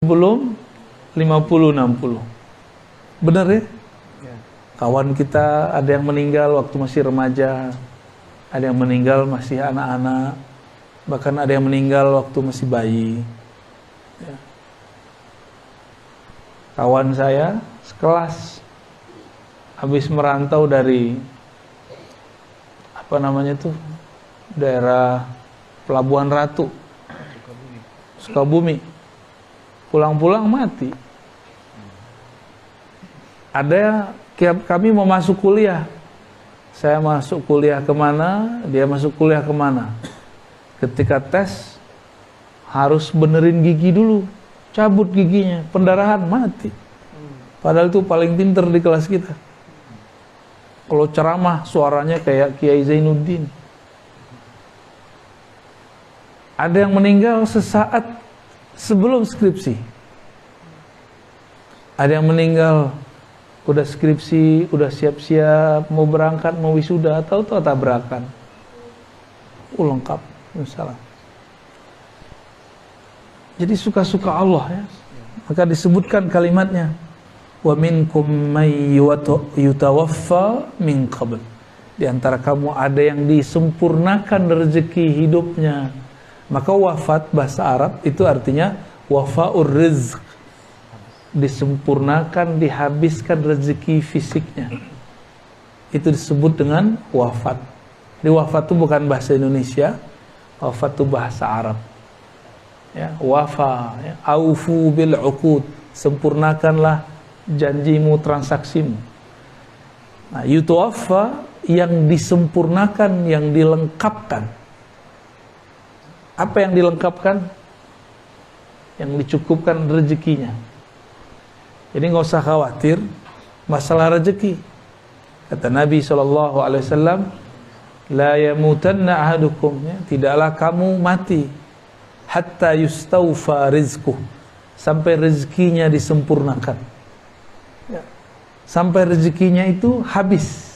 belum 50-60. Benar ya? Kawan kita ada yang meninggal waktu masih remaja, ada yang meninggal masih anak-anak, bahkan ada yang meninggal waktu masih bayi. Ya. Kawan saya sekelas habis merantau dari daerah Pelabuhan Ratu, Sukabumi, pulang-pulang mati. Kami mau masuk kuliah, saya masuk kuliah kemana, dia masuk kuliah kemana. Ketika tes harus benerin gigi dulu, cabut giginya, pendarahan, mati. Padahal itu paling pinter di kelas kita. Kalau ceramah suaranya kayak Kiai Zainuddin. Ada yang meninggal sesaat sebelum skripsi. Ada yang meninggal udah skripsi, udah siap-siap mau berangkat, mau wisuda, tahu-tahu tabrakan. Lengkap, misalnya. Jadi suka-suka Allah ya. Maka disebutkan kalimatnya, wa minkum may yutawaffa min qabl. Di antara kamu ada yang disempurnakan rezeki hidupnya. Maka wafat bahasa Arab itu artinya wafaur rizq, disempurnakan, dihabiskan rezeki fisiknya. Itu disebut dengan wafat. Di wafat itu bukan bahasa Indonesia, wafat itu bahasa Arab. Ya, wafa, ya, aufu bil uqud, sempurnakanlah janjimu, transaksimu. Nah, yutawaffa yang disempurnakan, yang dilengkapkan. Apa yang dilengkapkan? Yang dicukupkan rezekinya. Jadi nggak usah khawatir masalah rezeki. Kata Nabi SAW, la yamutanna ahadukum, ya, tidaklah kamu mati hatta yustawfa rizquh, sampai rezekinya disempurnakan, ya, sampai rezekinya itu habis.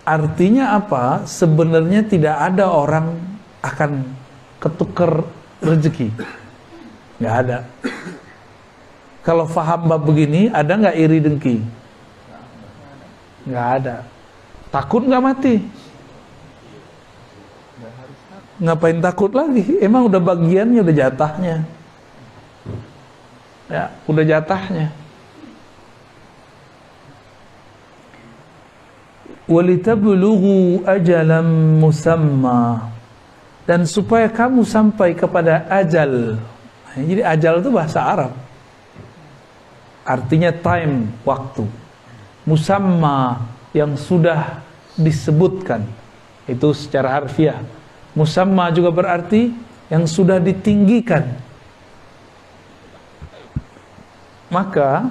Artinya apa? Sebenarnya tidak ada orang akan ketukar rezeki, nggak ada. Kalau faham bab begini, ada nggak iri dengki? Nggak ada. Takut nggak mati? Ngapain takut lagi? Emang udah bagiannya, udah jatahnya. Ya, udah jatahnya. Walitablugu ajalan musamma, dan supaya kamu sampai kepada ajal. Jadi ajal itu bahasa Arab. Artinya time, waktu. Musamma, yang sudah disebutkan. Itu secara harfiah. Musamma juga berarti yang sudah ditinggikan. Maka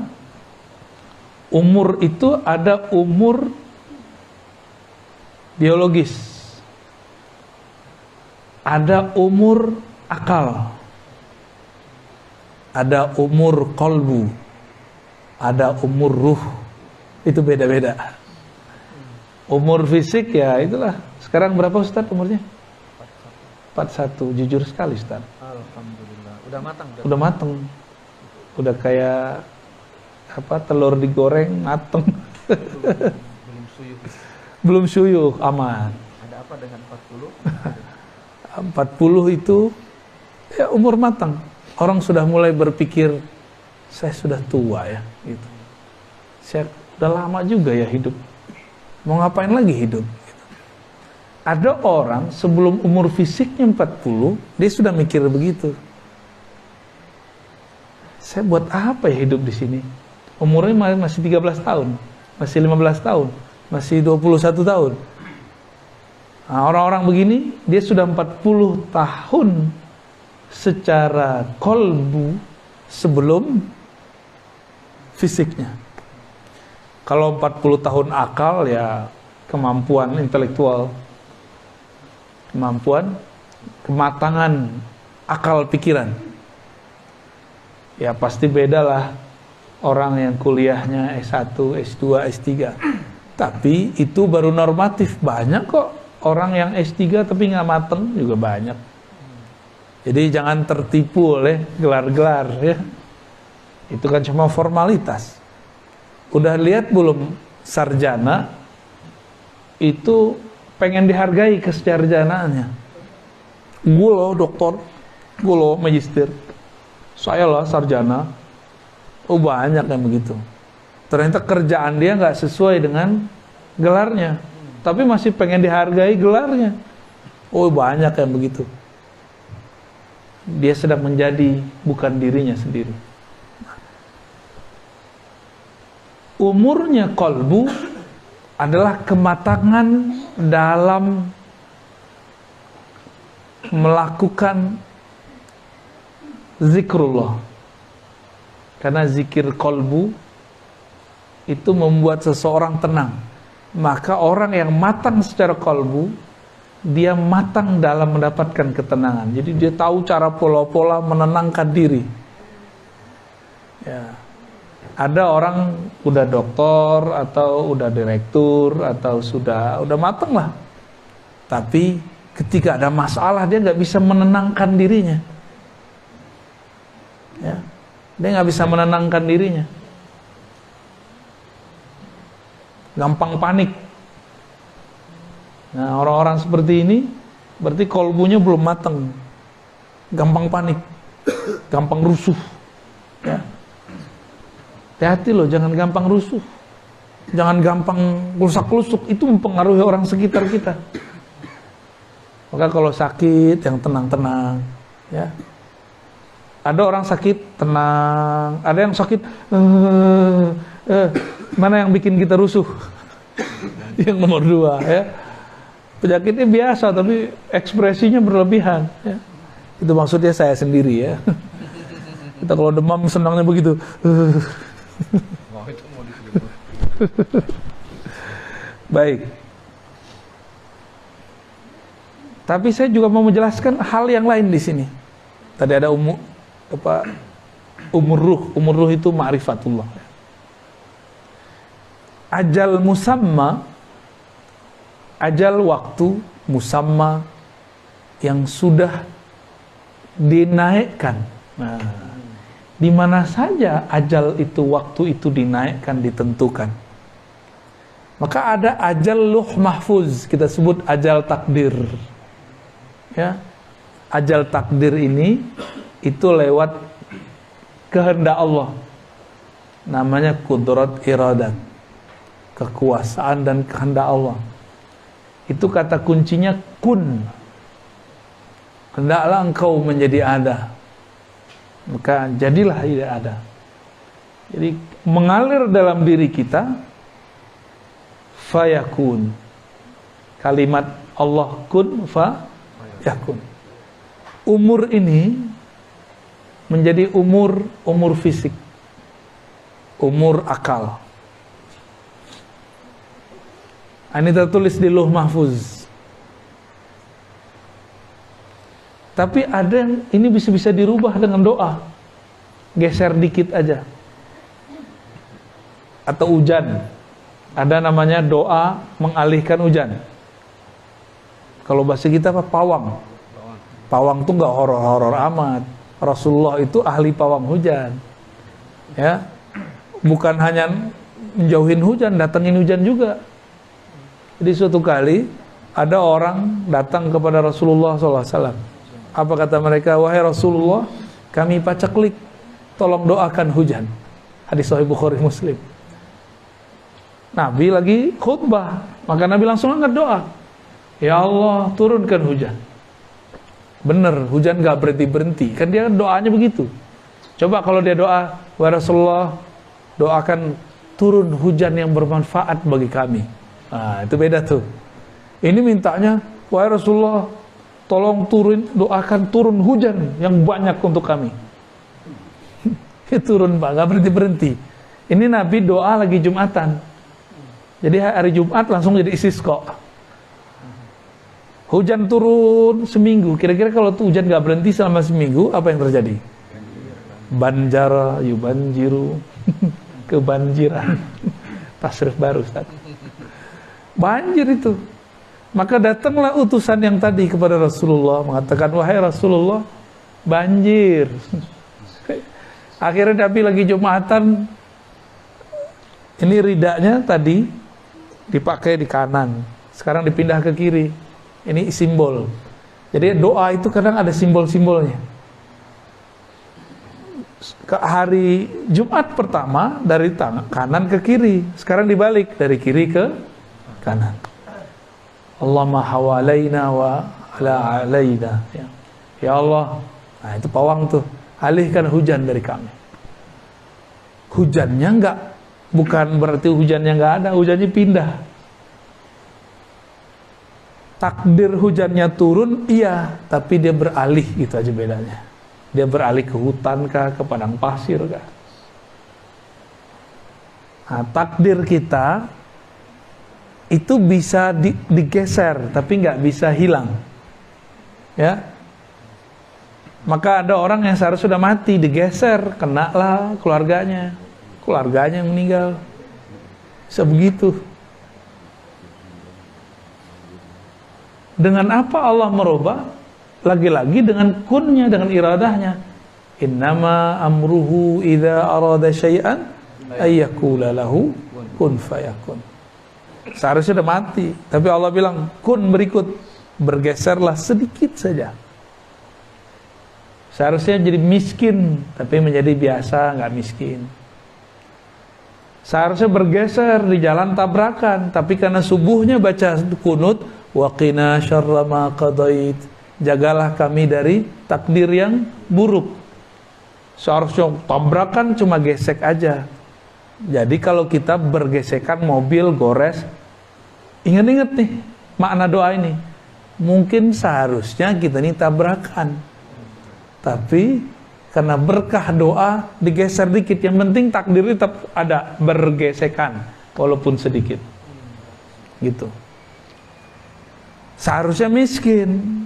umur itu ada umur biologis, ada umur akal, ada umur qalbu, ada umur ruh. Itu beda-beda. Umur fisik ya itulah. Sekarang berapa Ustaz umurnya? 41. Jujur sekali Ustaz. Alhamdulillah. Udah matang. Udah matang. Udah kayak apa, telur digoreng matang. Belum suyuh. Belum suyuh, aman. Ada apa dengan 40? 40 itu ya umur matang. Orang sudah mulai berpikir, saya sudah tua ya, gitu. Saya udah lama juga ya hidup. Mau ngapain lagi hidup? Gitu. Ada orang sebelum umur fisiknya 40, dia sudah mikir begitu. Saya buat apa ya hidup di sini? Umurnya masih 13 tahun, masih 15 tahun, masih 21 tahun. Nah, orang-orang begini, dia sudah 40 tahun secara kolbu sebelum fisiknya. Kalau 40 tahun akal ya kemampuan intelektual, kemampuan, kematangan akal pikiran. Ya pasti bedalah orang yang kuliahnya S1, S2, S3. Tapi itu baru normatif. Banyak kok orang yang S3 tapi nggak mateng juga banyak. Jadi jangan tertipu oleh gelar-gelar ya. Itu kan cuma formalitas. Udah lihat belum sarjana itu pengen dihargai kesarjanaannya. Gue loh doktor, gue loh magister, saya lah sarjana. Oh banyak yang begitu. Ternyata kerjaan dia nggak sesuai dengan gelarnya, tapi masih pengen dihargai gelarnya. Oh banyak yang begitu. Dia sedang menjadi bukan dirinya sendiri. Umurnya kolbu adalah kematangan dalam melakukan zikrullah. Karena zikir kolbu itu membuat seseorang tenang. Maka orang yang matang secara kolbu, dia matang dalam mendapatkan ketenangan. Jadi dia tahu cara pola-pola menenangkan diri. Ya. Ada orang udah doktor atau udah direktur atau sudah matang lah, tapi ketika ada masalah dia nggak bisa menenangkan dirinya. Ya. Dia nggak bisa menenangkan dirinya. Gampang panik. Nah orang-orang seperti ini berarti kolbunya belum matang. Gampang panik, gampang rusuh. Ya. Hati-hati loh, jangan gampang rusuh, jangan gampang klusak-klusuk, itu mempengaruhi orang sekitar kita. Maka kalau sakit yang tenang-tenang, ya. Ada orang sakit tenang, ada yang sakit mana yang bikin kita rusuh? Yang nomor 2 ya. Penyakitnya biasa tapi ekspresinya berlebihan. Ya. Itu maksudnya saya sendiri ya. Kita kalau demam senangnya begitu. Baik. Tapi saya juga mau menjelaskan hal yang lain di sini. Tadi ada umur ruh itu ma'rifatullah. Ajal musamma, ajal waktu musamma yang sudah dinaikkan. Nah, di mana saja ajal itu, waktu itu dinaikkan, ditentukan. Maka ada ajal luh mahfuz, kita sebut ajal takdir. Ya, ajal takdir ini itu lewat kehendak Allah. Namanya kudrat iradat, kekuasaan dan kehendak Allah. Itu kata kuncinya kun. Hendaklah engkau menjadi ada, maka jadilah tidak ada. Jadi mengalir dalam diri kita fayakun. Kalimat Allah kun fayakun. Umur ini menjadi umur fisik, umur akal. Ini tertulis di Lauh Mahfuz. Tapi ada yang ini bisa dirubah dengan doa. Geser dikit aja. Atau hujan. Ada namanya doa mengalihkan hujan. Kalau bahasa kita apa? Pawang. Pawang tuh nggak horor-horor amat. Rasulullah itu ahli pawang hujan. Ya. Bukan hanya menjauhin hujan, datengin hujan juga. Jadi suatu kali ada orang datang kepada Rasulullah SAW. Apa kata mereka? Wahai Rasulullah, kami pacaklik, tolong doakan hujan. Hadis Sahih Bukhari Muslim. Nabi lagi khutbah, maka Nabi langsung angkat doa. Ya Allah, turunkan hujan. Bener, hujan gak berhenti-berhenti. Kan dia doanya begitu. Coba kalau dia doa, wahai Rasulullah, doakan turun hujan yang bermanfaat bagi kami. Nah, itu beda tuh. Ini mintanya, wahai Rasulullah, tolong doakan turun hujan yang banyak untuk kami. Turun Pak, gak berhenti-berhenti. Ini Nabi doa lagi Jumatan. Jadi hari Jumat langsung jadi istisqa. Hujan turun seminggu. Kira-kira kalau tuh hujan gak berhenti selama seminggu, apa yang terjadi? Banjara yubanjiru. Kebanjiran. Tasrif baru Ustaz. Banjir itu. Maka datanglah utusan yang tadi kepada Rasulullah mengatakan, wahai Rasulullah, banjir. Akhirnya Nabi lagi Jumatan, ini ridanya tadi dipakai di kanan, sekarang dipindah ke kiri. Ini simbol. Jadi doa itu kadang ada simbol-simbolnya. Ke hari Jumat pertama dari kanan ke kiri, sekarang dibalik dari kiri ke kanan. Allahumma hawalaina wa ala alaina. Ya Allah, nah itu pawang tuh, alihkan hujan dari kami. Hujannya bukan berarti hujannya nggak ada, hujannya pindah. Takdir hujannya turun, iya, tapi dia beralih, gitu aja bedanya. Dia beralih ke hutan kah, ke padang pasir kah. Nah, takdir kita itu bisa digeser, tapi nggak bisa hilang. Ya, maka ada orang yang seharusnya sudah mati, digeser, kenalah keluarganya yang meninggal. Sebegitu. Dengan apa Allah merubah? Lagi-lagi dengan kunnya, dengan iradahnya. Innama amruhu idza arada syai'an ayyakula lahu kun fayakun. Seharusnya sudah mati, tapi Allah bilang kun berikut, bergeserlah sedikit saja. Seharusnya jadi miskin, tapi menjadi biasa, nggak miskin. Seharusnya bergeser di jalan tabrakan, tapi karena subuhnya baca kunut, waqina syarra ma qadait, jagalah kami dari takdir yang buruk. Seharusnya tabrakan cuma gesek aja. Jadi kalau kita bergesekan mobil gores, ingat-ingat nih makna doa ini. Mungkin seharusnya kita ini tabrakan, tapi karena berkah doa digeser dikit. Yang penting takdir tetap ada, bergesekan walaupun sedikit. Gitu. Seharusnya miskin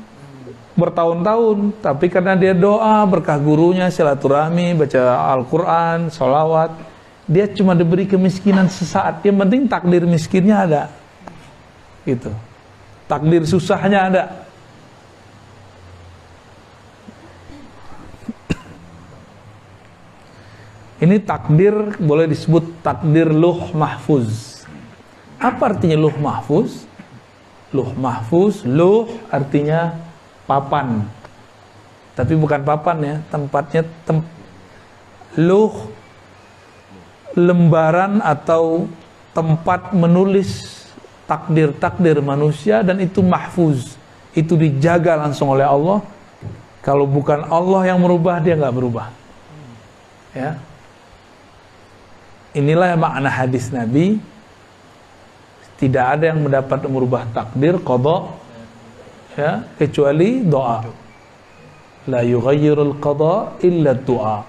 bertahun-tahun, tapi karena dia doa, berkah gurunya, silaturahmi, baca Al-Quran, sholawat, dia cuma diberi kemiskinan sesaat. Yang penting takdir miskinnya ada. Gitu. Takdir susahnya ada. Ini takdir boleh disebut takdir luh mahfuz. Apa artinya luh mahfuz? Luh mahfuz, luh artinya papan. Tapi bukan papan ya, tempatnya luh, lembaran atau tempat menulis takdir-takdir manusia, dan itu mahfuz. Itu dijaga langsung oleh Allah. Kalau bukan Allah yang merubah, dia nggak berubah. Ya. Inilah makna hadis Nabi. Tidak ada yang mendapat merubah takdir, qada, ya, kecuali doa. La yughayyirul qada illa doa.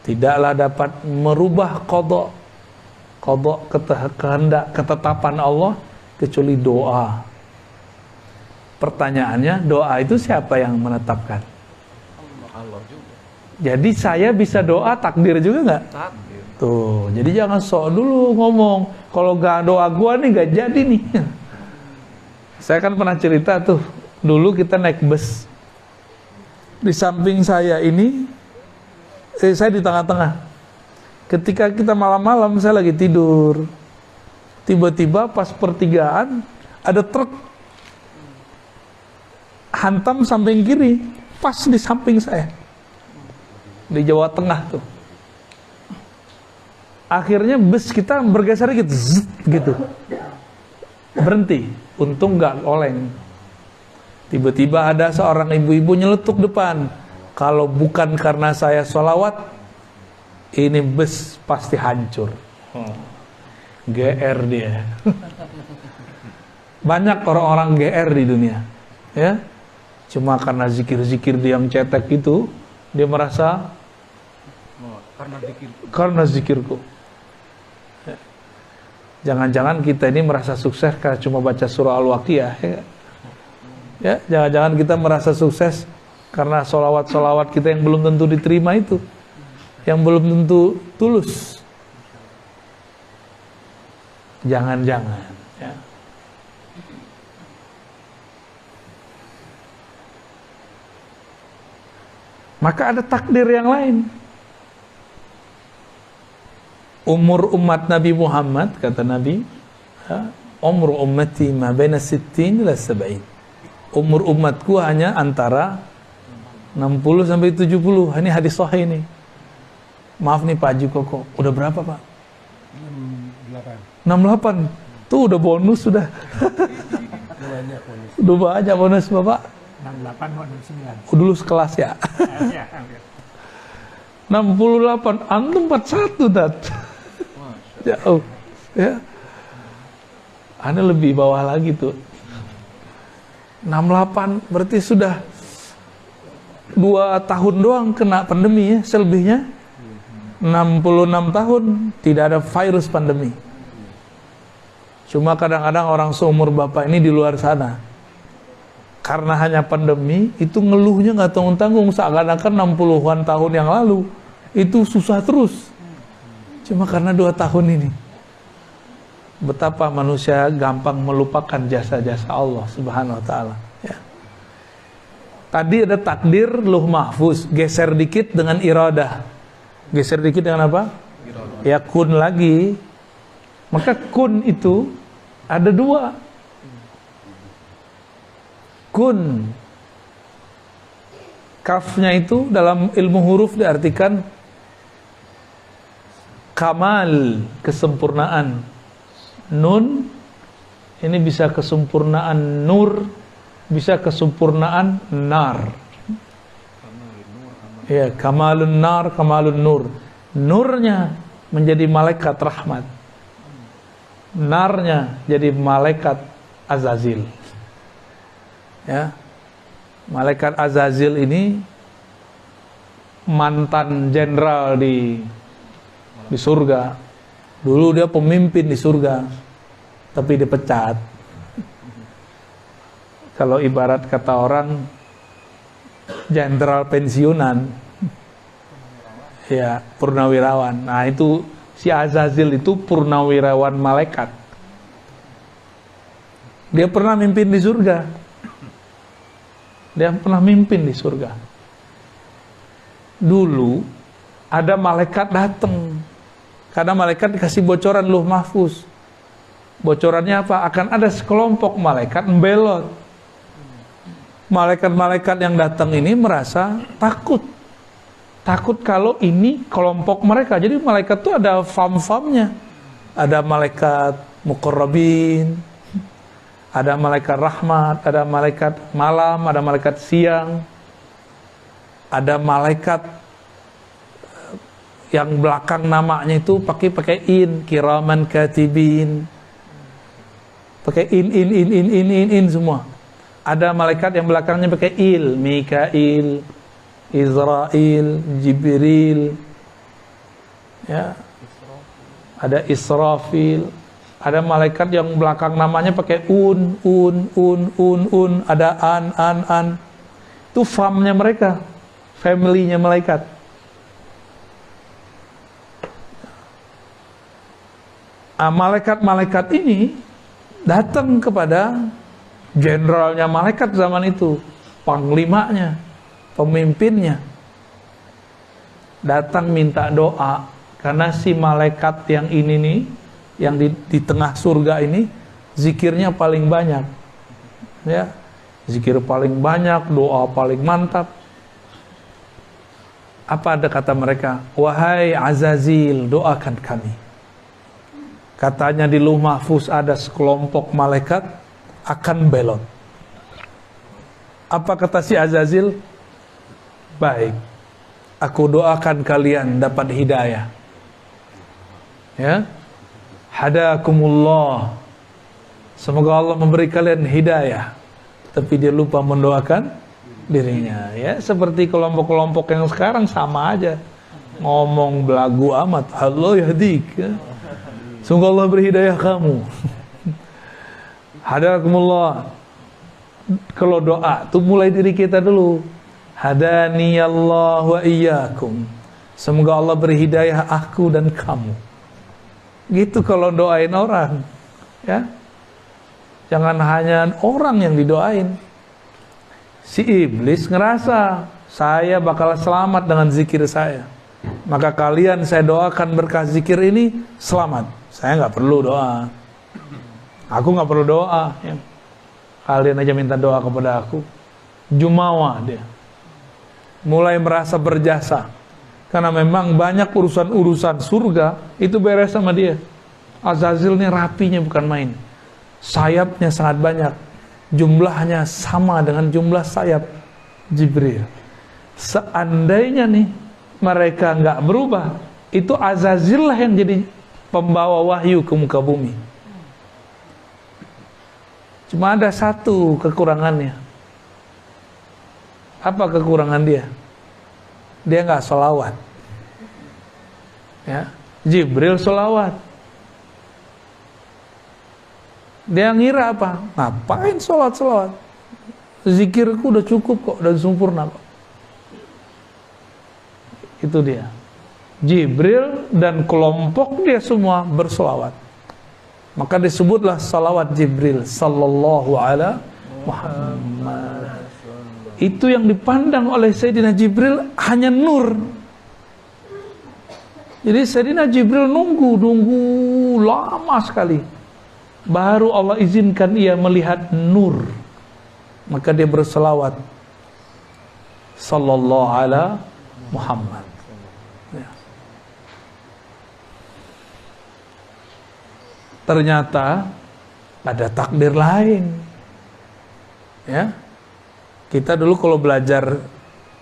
Tidaklah dapat merubah qada kehendak, ketetapan Allah, kecuali doa. Pertanyaannya, doa itu siapa yang menetapkan? Allah juga. Jadi saya bisa doa, takdir juga nggak? Takdir. Tuh, jadi jangan sok dulu ngomong, kalau gak doa gua nih gak jadi nih. Saya kan pernah cerita tuh, dulu kita naik bus. Di samping saya ini, saya di tengah-tengah. Ketika kita malam-malam, saya lagi tidur. Tiba-tiba pas pertigaan, ada truk hantam samping kiri, pas di samping saya. Di Jawa Tengah tuh. Akhirnya bus kita bergeser gitu, gitu, berhenti. Untung nggak oleng. Tiba-tiba ada seorang ibu-ibu nyeletuk depan. Kalau bukan karena saya sholawat, ini bus pasti hancur. GR dia. Banyak orang-orang GR di dunia, ya. Cuma karena zikir-zikir dia yang cetek itu, dia merasa karena zikirku. Jangan-jangan kita ini merasa sukses karena cuma baca surah Al-Waqiah, ya, jangan-jangan kita merasa sukses karena solawat-solawat kita yang belum tentu diterima itu, yang belum tentu tulus. Jangan-jangan, ya. Maka ada takdir yang lain. Umur umat Nabi Muhammad, kata Nabi, umur ummati ma baina 60 ila 70. Umur umatku hanya antara 60 sampai 70. Ini hadis sahih nih. Maaf nih Pak Haji Koko, udah berapa Pak? 68. Tuh udah bonus sudah. Udah banyak bonus Bapak. 68 mau 69. Dulu sekelas ya. 68, antum 41 dat. Jauh. Ya. Anda lebih bawah lagi tuh. 68 berarti sudah 2 tahun doang kena pandemi ya, selebihnya 66 tahun tidak ada virus pandemi. Cuma kadang-kadang orang seumur Bapak ini di luar sana, karena hanya pandemi, itu ngeluhnya nggak tanggung-tanggung, seakan-akan 60-an tahun yang lalu, itu susah terus. Cuma karena 2 tahun ini. Betapa manusia gampang melupakan jasa-jasa Allah Subhanahu wa ta'ala. Ya. Tadi ada takdir, luh mahfuz, geser dikit dengan iradah. Geser dikit dengan apa? Iradah. Ya kun lagi. Maka kun itu ada 2. Kun, kafnya itu dalam ilmu huruf diartikan kamal, kesempurnaan. Nun ini bisa kesempurnaan nur, bisa kesempurnaan nar. Ya, kamalun nar, kamalun nur. Nurnya menjadi malaikat rahmat, narnya jadi malaikat Azazil. Ya, malaikat Azazil ini mantan jenderal di surga. Dulu dia pemimpin di surga, tapi dipecat. Kalau ibarat kata orang, jenderal pensiunan, ya purnawirawan. Nah itu si Azazil itu purnawirawan malaikat. Dia pernah mimpin di surga. Dia pernah mimpin di surga. Dulu ada malaikat datang. Karena malaikat dikasih bocoran luh mahfuz. Bocorannya apa? Akan ada sekelompok malaikat membelot. Malaikat-malaikat yang datang ini merasa takut. Takut kalau ini kelompok mereka. Jadi malaikat itu ada fam-famnya. Ada malaikat muqarrabin, ada malaikat rahmat, ada malaikat malam, ada malaikat siang, ada malaikat yang belakang namanya itu pakai in, kiraman katibin, pakai in semua. Ada malaikat yang belakangnya pakai il, Mikail, Israel, Jibril, ya, ada Israfil. Ada malaikat yang belakang namanya pakai un, ada an. Itu famnya mereka, family-nya malaikat. Malaikat-malaikat ini datang kepada jenderalnya malaikat zaman itu, panglimanya, pemimpinnya. Datang minta doa, karena si malaikat yang ini nih, yang di tengah surga ini, zikirnya paling banyak, ya, zikir paling banyak, doa paling mantap. Apa ada kata mereka? Wahai Azazil, doakan kami. Katanya di luh mahfuz ada sekelompok malaikat akan belot. Apa kata si Azazil? Baik, aku doakan kalian dapat hidayah. Ya, hadakumullah, semoga Allah memberi kalian hidayah. Tapi dia lupa mendoakan dirinya. Ya, seperti kelompok-kelompok yang sekarang sama aja, ngomong belagu amat. Allah yahdik, ya. Semoga Allah beri hidayah kamu. Hadakumullah. Kalau doa tuh mulai diri kita dulu. Hadaniyallah wa iyyakum, semoga Allah beri hidayah aku dan kamu. Gitu kalau doain orang, ya. Jangan hanya orang yang didoain. Si iblis ngerasa saya bakal selamat dengan zikir saya. Maka kalian saya doakan berkah zikir ini selamat. Saya nggak perlu doa. Aku nggak perlu doa. Ya. Kalian aja minta doa kepada aku. Jumawa dia. Mulai merasa berjasa. Karena memang banyak urusan-urusan surga itu beres sama dia. Azazil ini rapinya bukan main. Sayapnya sangat banyak. Jumlahnya sama dengan jumlah sayap Jibril. Seandainya nih mereka nggak berubah, itu Azazil lah yang jadi pembawa wahyu ke muka bumi. Cuma ada satu kekurangannya. Apa kekurangan dia? Dia nggak sholawat. Ya, Jibril sholawat. Dia ngira apa? Ngapain sholawat? Zikirku udah cukup kok, udah sempurna kok. Itu dia. Jibril dan kelompok dia semua bersolawat. Maka disebutlah salawat Jibril sallallahu alaihi Muhammad. Itu yang dipandang oleh Sayyidina Jibril hanya nur. Jadi Sayyidina Jibril nunggu lama sekali. Baru Allah izinkan ia melihat nur. Maka dia berselawat sallallahu alaihi Muhammad. Ya. Ternyata ada takdir lain. Ya. Kita dulu kalau belajar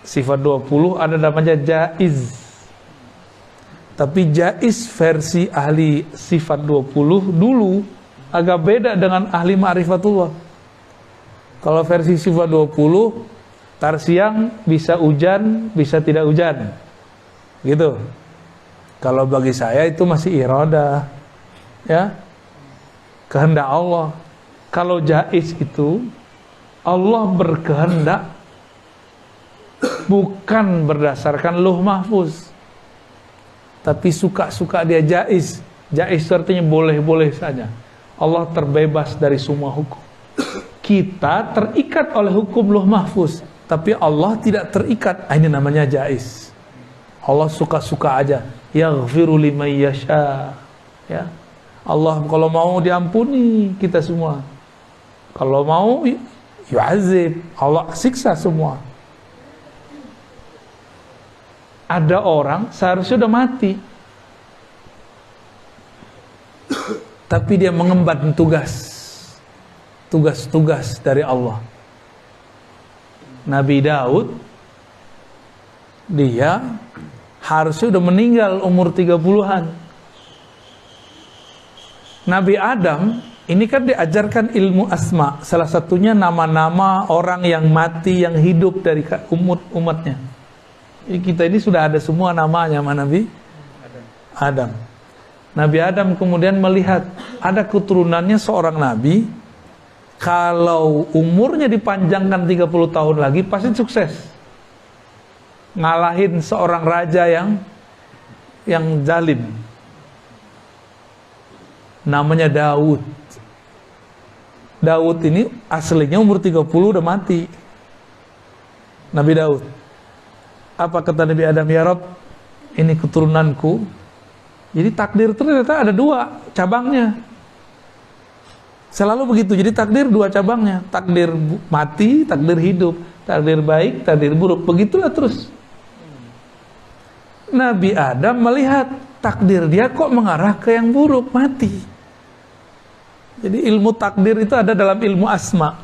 sifat 20 ada namanya jaiz. Tapi jaiz versi ahli sifat 20 dulu agak beda dengan ahli ma'rifatullah. Kalau versi sifat 20 tar siang bisa hujan, bisa tidak hujan. Gitu. Kalau bagi saya itu masih iradah. Ya. Kehendak Allah. Kalau jaiz itu Allah berkehendak bukan berdasarkan lauh mahfuz. Tapi suka-suka dia jaiz. Jaiz itu artinya boleh-boleh saja. Allah terbebas dari semua hukum. Kita terikat oleh hukum lauh mahfuz. Tapi Allah tidak terikat. Ini namanya jaiz. Allah suka-suka aja. Yaghfiru liman yasha. Ya. Allah kalau mau diampuni kita semua. Kalau mau yu'azib. Allah siksa semua. Ada orang seharusnya sudah mati. Tapi dia mengemban tugas-tugas dari Allah. Nabi Daud dia harusnya udah meninggal umur 30-an. Nabi Adam ini kan diajarkan ilmu asma, salah satunya nama-nama orang yang mati, yang hidup dari umatnya. Jadi kita ini sudah ada semua namanya sama Nabi Adam. Nabi Adam kemudian melihat ada keturunannya seorang nabi, kalau umurnya dipanjangkan 30 tahun lagi pasti sukses. Ngalahin seorang raja yang zalim. Namanya Daud. Daud ini aslinya umur 30 udah mati. Nabi Daud. Apa kata Nabi Adam? Ya Rabb, ini keturunanku. Jadi takdir ternyata ada 2 cabangnya. Selalu begitu. Jadi takdir 2 cabangnya. Takdir mati, takdir hidup. Takdir baik, takdir buruk. Begitulah terus. Nabi Adam melihat takdir dia kok mengarah ke yang buruk, mati. Jadi ilmu takdir itu ada dalam ilmu asma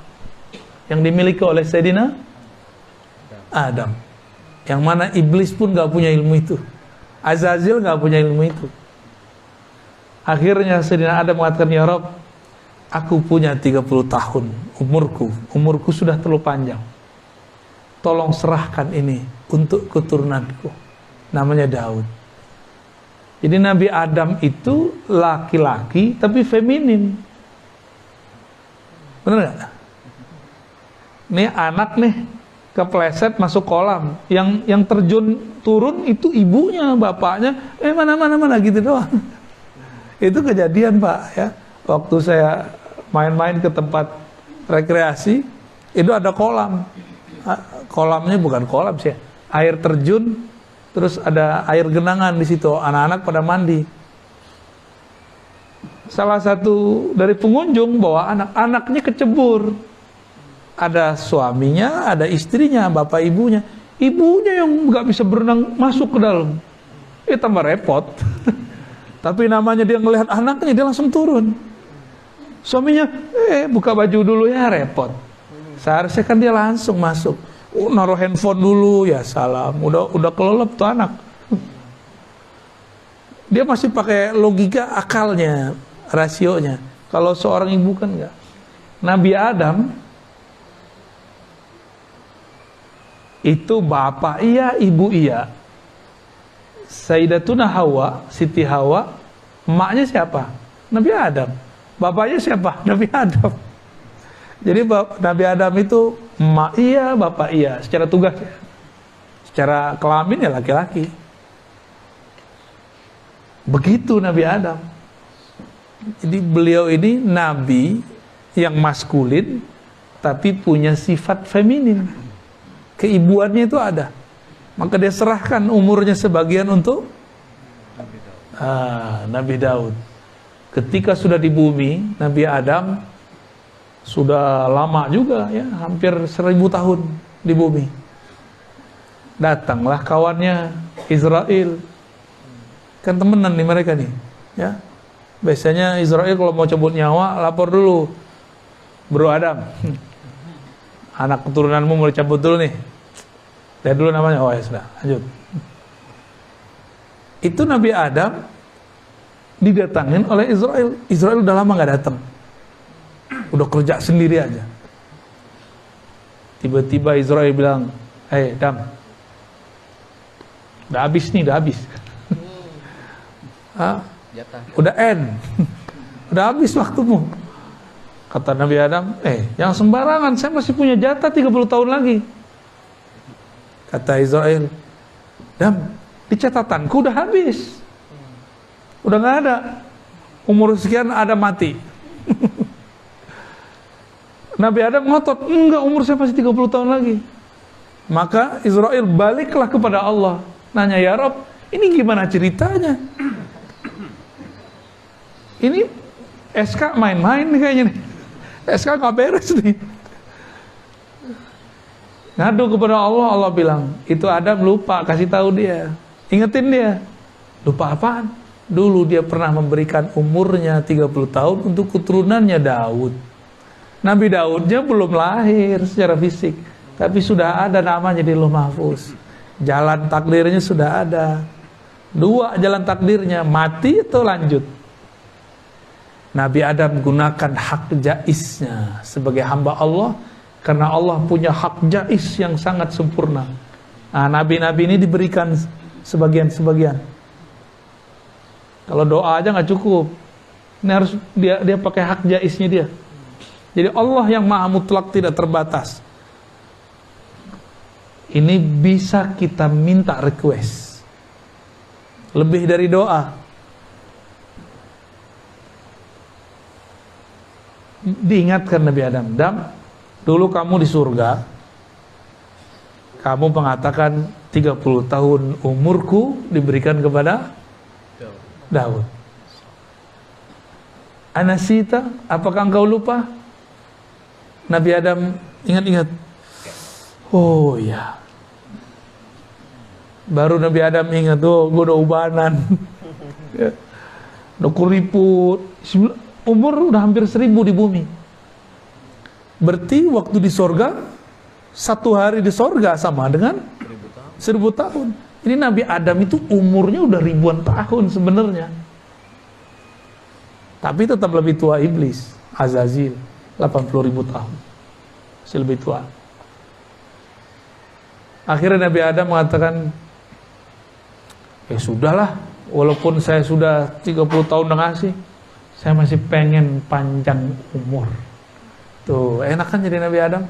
yang dimiliki oleh Sayyidina Adam. Yang mana iblis pun gak punya ilmu itu. Azazil gak punya ilmu itu. Akhirnya Sayyidina Adam mengatakan, ya Rabb, aku punya 30 tahun umurku sudah terlalu panjang. Tolong serahkan ini untuk keturunanku. Namanya Daud. Jadi Nabi Adam itu laki-laki tapi feminin. Bener gak? Nih anak nih kepleset masuk kolam. Yang terjun turun itu ibunya, bapaknya. Mana gitu doang. Itu kejadian Pak ya. Waktu saya main-main ke tempat rekreasi, itu ada kolam. kolamnya bukan kolam sih, air terjun, terus ada air genangan di situ, anak-anak pada mandi. Salah satu dari pengunjung bawa anak-anaknya kecebur. Ada suaminya, ada istrinya, bapak ibunya. Ibunya yang nggak bisa berenang masuk ke dalam. Tambah repot. Tapi namanya dia ngelihat anaknya, dia langsung turun. Suaminya, buka baju dulu ya, repot. Seharusnya kan dia langsung masuk. Naruh handphone dulu, ya salam. Udah kelelep tuh anak. Dia masih pakai logika akalnya, rasionya. Kalau seorang ibu kan enggak. Nabi Adam itu bapak iya, ibu iya. Sayyidatuna Hawa, Siti Hawa, emaknya siapa? Nabi Adam. Bapaknya siapa? Nabi Adam. Jadi Nabi Adam itu emak iya, bapak iya, secara tugas ya. Secara kelamin ya laki-laki. Begitu Nabi Adam. Jadi beliau ini nabi yang maskulin tapi punya sifat feminin. Keibuannya itu ada. Maka dia serahkan umurnya sebagian untuk Nabi Daud. Ketika sudah di bumi, Nabi Adam sudah lama juga ya, hampir 1000 tahun di bumi. Datanglah kawannya Israel. Kan temenan nih mereka nih, ya. Biasanya Israel kalau mau cabut nyawa lapor dulu. Bro Adam, anak keturunanmu mau dicabut dulu nih. Lihat dulu namanya. Oh ya sudah, lanjut. Itu Nabi Adam didatangin oleh Israel. Israel udah lama nggak datang, udah kerja sendiri aja. Tiba-tiba Israel bilang, Adam, udah habis nih, udah habis. Udah end. Udah habis waktumu. Kata Nabi Adam, jangan sembarangan, saya masih punya jatah 30 tahun lagi. Kata Israel, Adam, di catatanku udah habis. Udah gak ada. Umur sekian ada mati. Nabi Adam ngotot, enggak, umur saya masih 30 tahun lagi. Maka Israel baliklah kepada Allah, nanya, ya Rob, ini gimana ceritanya? Ini SK main-main nih kayaknya nih. SK gak beres nih. Ngadu kepada Allah, Allah bilang, itu Adam lupa, kasih tahu dia, ingetin dia. Lupa apaan? Dulu dia pernah memberikan umurnya 30 tahun untuk keturunannya Daud. Nabi Daudnya belum lahir secara fisik, tapi sudah ada namanya di Lauh Mahfuz. Jalan takdirnya sudah ada. 2 jalan takdirnya, mati atau lanjut. Nabi Adam gunakan hak jaiznya sebagai hamba Allah, karena Allah punya hak jaiz yang sangat sempurna. Nah, nabi-nabi ini diberikan sebagian-sebagian. Kalau doa aja nggak cukup, ini harus dia pakai hak jaiznya dia. Jadi Allah yang maha mutlak, tidak terbatas. Ini bisa kita minta request lebih dari doa. Diingatkan Nabi Adam, dulu kamu di surga, kamu mengatakan 30 tahun umurku diberikan kepada Daud. Anasita, apakah engkau lupa? Nabi Adam ingat-ingat. Oh ya. Baru Nabi Adam ingat, gue udah ubanan. Udah kuriput. Umur udah hampir 1000 di bumi. Berarti waktu di sorga, 1 hari di sorga sama dengan 1000 tahun. Ini Nabi Adam itu umurnya udah ribuan tahun sebenarnya. Tapi tetap lebih tua iblis, Azazil, 80.000 tahun. Masih lebih tua. Akhirnya Nabi Adam mengatakan, sudahlah, walaupun saya sudah 30 tahun udah ngasih, saya masih pengen panjang umur. Tuh, enak kan jadi Nabi Adam?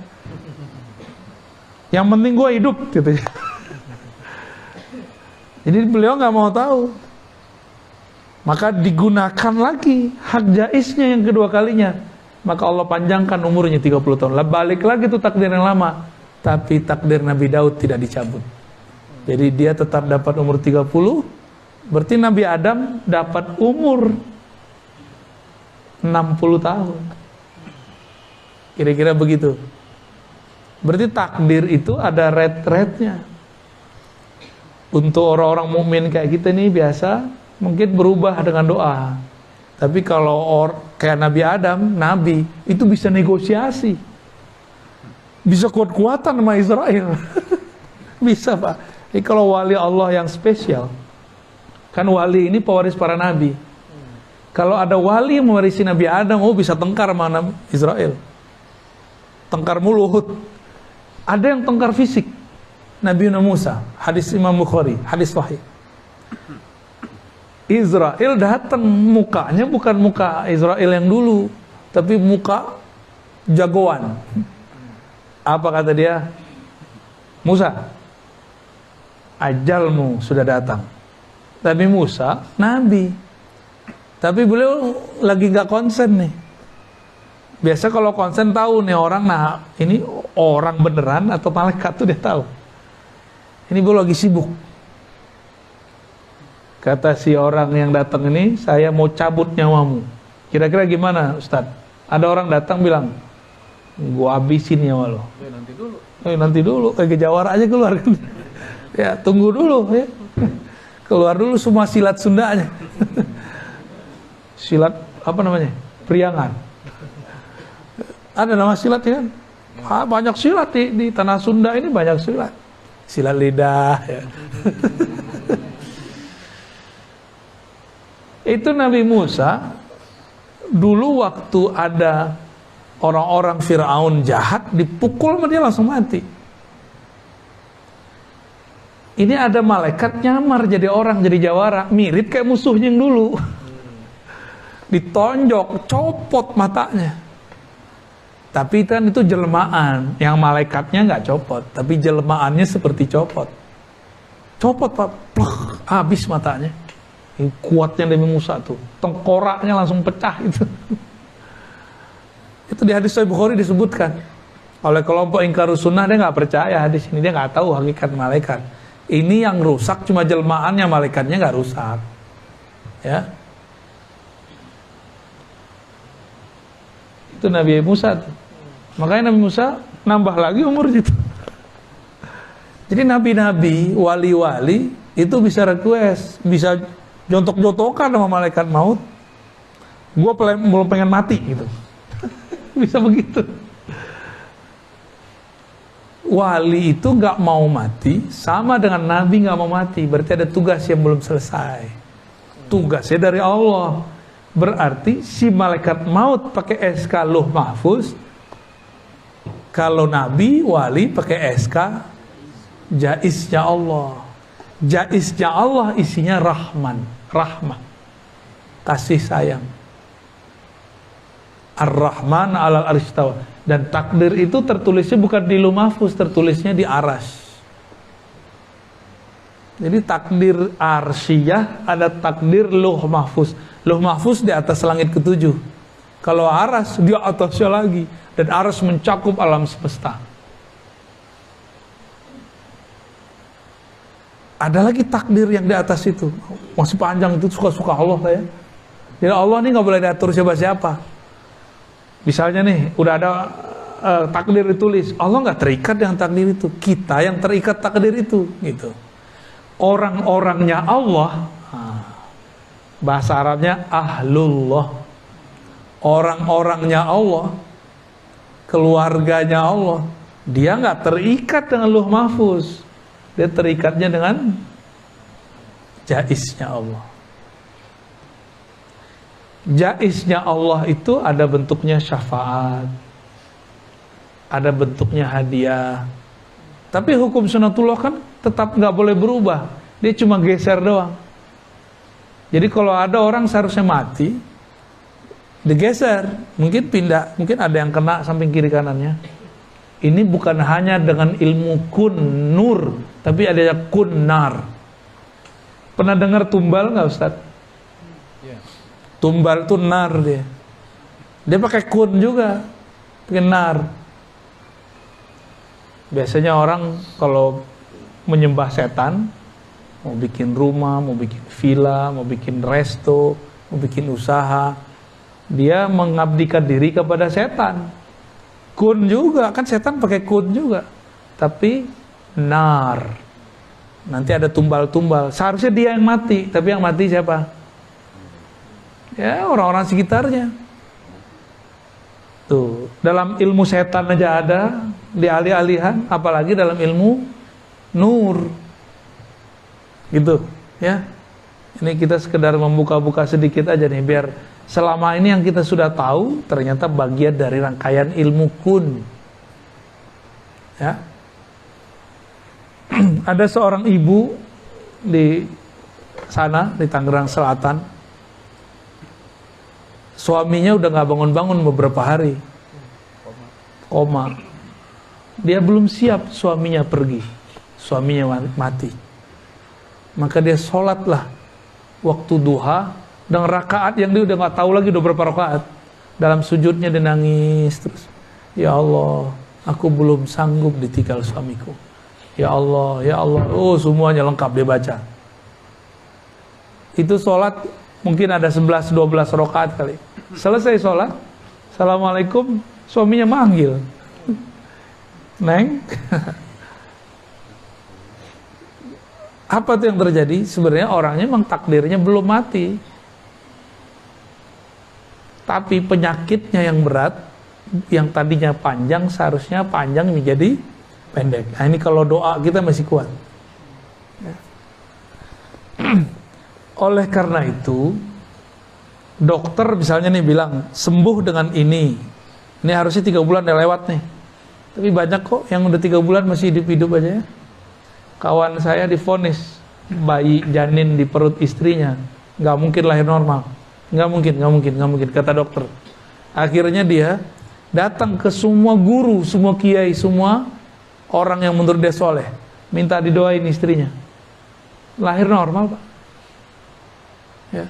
Yang penting gue hidup, gitu. Jadi beliau nggak mau tahu. Maka digunakan lagi hak jaiznya yang kedua kalinya. Maka Allah panjangkan umurnya 30 tahun. Lah balik lagi tuh takdir yang lama. Tapi takdir Nabi Daud tidak dicabut. Jadi dia tetap dapat umur 30. Berarti Nabi Adam dapat umur 60 tahun. Kira-kira begitu. Berarti takdir itu ada rate-rate-nya. Untuk orang-orang mukmin kayak kita nih biasa mungkin berubah dengan doa. Tapi kalau kayak Nabi Adam, Nabi itu bisa negosiasi, bisa kuat-kuatan sama Israel. Bisa Pak. Jadi kalau wali Allah yang spesial, kan wali ini pewaris para nabi. Kalau ada wali yang mewarisi Nabi Adam, oh bisa tengkar sama Israel, tengkar mulut. Ada yang tengkar fisik, Nabi Musa, hadis Imam Bukhari, hadis sahih. Israel datang, mukanya bukan muka Israel yang dulu, tapi muka jagoan. Apa kata dia? Musa, ajalmu sudah datang. Tapi Musa, nabi. Tapi beliau lagi gak konsen nih. Biasa kalau konsen tahu nih orang, nah ini orang beneran atau malaikat tuh dia tahu. Ini beliau lagi sibuk. Kata si orang yang datang ini, saya mau cabut nyawamu. Kira-kira gimana Ustadz? Ada orang datang bilang, gua habisin nyawa lo. Nanti dulu, kayak jawara aja keluar kan. Ya tunggu dulu ya. Keluar dulu semua silat Sundanya. Silat apa namanya? Priangan. Ada nama silat ya kan? Banyak silat di tanah Sunda ini, banyak silat. Silat lidah ya. Itu Nabi Musa dulu waktu ada orang-orang Fir'aun jahat, dipukul sama dia langsung mati. Ini ada malaikat nyamar jadi orang, jadi jawara, mirip kayak musuhnya yang dulu. Ditonjok, copot matanya. Tapi kan itu jelmaan, yang malaikatnya nggak copot, tapi jelmaannya seperti copot. Copot Pak, plak, habis matanya. Kuatnya Nabi Musa tuh, tengkoraknya langsung pecah itu. Itu di hadis Sahih Bukhari disebutkan oleh kelompok ingkarus sunnah. Dia nggak percaya hadis ini, dia nggak tahu hakikat malaikat. Ini yang rusak cuma jelmaannya, malaikatnya nggak rusak. Ya, itu Nabi Musa tuh. Makanya Nabi Musa nambah lagi umur gitu. Jadi nabi-nabi, wali-wali itu bisa request, bisa jontok-jontokan sama malaikat maut. Gue belum pengen mati gitu. Bisa begitu. Wali itu gak mau mati sama dengan nabi gak mau mati. Berarti ada tugas yang belum selesai. Tugasnya dari Allah. Berarti si malaikat maut pakai SK Lauh Mahfuz. Kalau nabi, wali pakai SK Jaiznya Allah. Jaiznya Allah isinya rahman, rahmah, kasih sayang. Ar-Rahman alal arsy. Dan takdir itu tertulisnya bukan di Lauh Mahfuz, tertulisnya di Arasy. Jadi takdir arsyiyah, ada takdir Lauh Mahfuz. Lauh Mahfuz di atas langit ketujuh. Kalau Arasy di atasnya lagi, dan Arasy mencakup alam semesta. Ada lagi takdir yang di atas itu, masih panjang, itu suka-suka Allah saya. Jadi Allah ini nggak boleh diatur siapa-siapa. Misalnya nih, udah ada takdir ditulis, Allah nggak terikat dengan takdir itu, kita yang terikat takdir itu, gitu. Orang-orangnya Allah, bahasa Arabnya ahlullah, orang-orangnya Allah, keluarganya Allah, dia nggak terikat dengan Lauh Mahfuz, dia terikatnya dengan jaiznya Allah. Jaiznya Allah itu ada bentuknya syafaat, ada bentuknya hadiah. Tapi hukum sunatullah kan tetap nggak boleh berubah, dia cuma geser doang. Jadi kalau ada orang seharusnya mati, digeser, mungkin pindah, mungkin ada yang kena samping kiri kanannya. Ini bukan hanya dengan ilmu kun nur, tapi ada kun nar. Pernah dengar tumbal nggak Ustaz? Tumbal itu nar dia. Dia pakai kun juga, pakai nar. Biasanya orang kalau menyembah setan, mau bikin rumah, mau bikin villa, mau bikin resto, mau bikin usaha, dia mengabdikan diri kepada setan. Kun juga, kan setan pakai kun juga. Tapi nar, nanti ada tumbal-tumbal. Seharusnya dia yang mati, tapi yang mati siapa? Ya, orang-orang sekitarnya. Tuh, dalam ilmu setan aja ada dialih-alihan, apalagi dalam ilmu nur. Gitu, ya. Ini kita sekedar membuka-buka sedikit aja nih, biar selama ini yang kita sudah tahu ternyata bagian dari rangkaian ilmu kun. Ya. Ada seorang ibu di sana, di Tangerang Selatan. Suaminya udah gak bangun-bangun beberapa hari. Koma. Dia belum siap suaminya pergi. Suaminya mati. Maka dia sholatlah waktu duha dengan rakaat yang dia udah gak tahu lagi udah berapa rakaat. Dalam sujudnya dia nangis terus. Ya Allah, aku belum sanggup ditinggal suamiku. Ya Allah, ya Allah. Oh, semuanya lengkap dia baca. Itu sholat mungkin ada 11-12 rakaat kali. Selesai sholat, Assalamualaikum, suaminya manggil. Neng. Apa tuh yang terjadi? Sebenarnya orangnya memang takdirnya belum mati. Tapi penyakitnya yang berat, yang tadinya panjang, seharusnya panjang menjadi pendek. Nah ini kalau doa kita masih kuat. Oleh karena itu, dokter misalnya nih bilang, sembuh dengan ini. Ini harusnya 3 bulan udah lewat nih. Tapi banyak kok yang udah 3 bulan masih hidup-hidup aja ya. Kawan saya divonis bayi janin di perut istrinya, nggak mungkin lahir normal. Nggak mungkin, kata dokter. Akhirnya dia datang ke semua guru, semua kiai, semua orang yang menurut dia soleh, minta didoain istrinya. Lahir normal, Pak. Ya.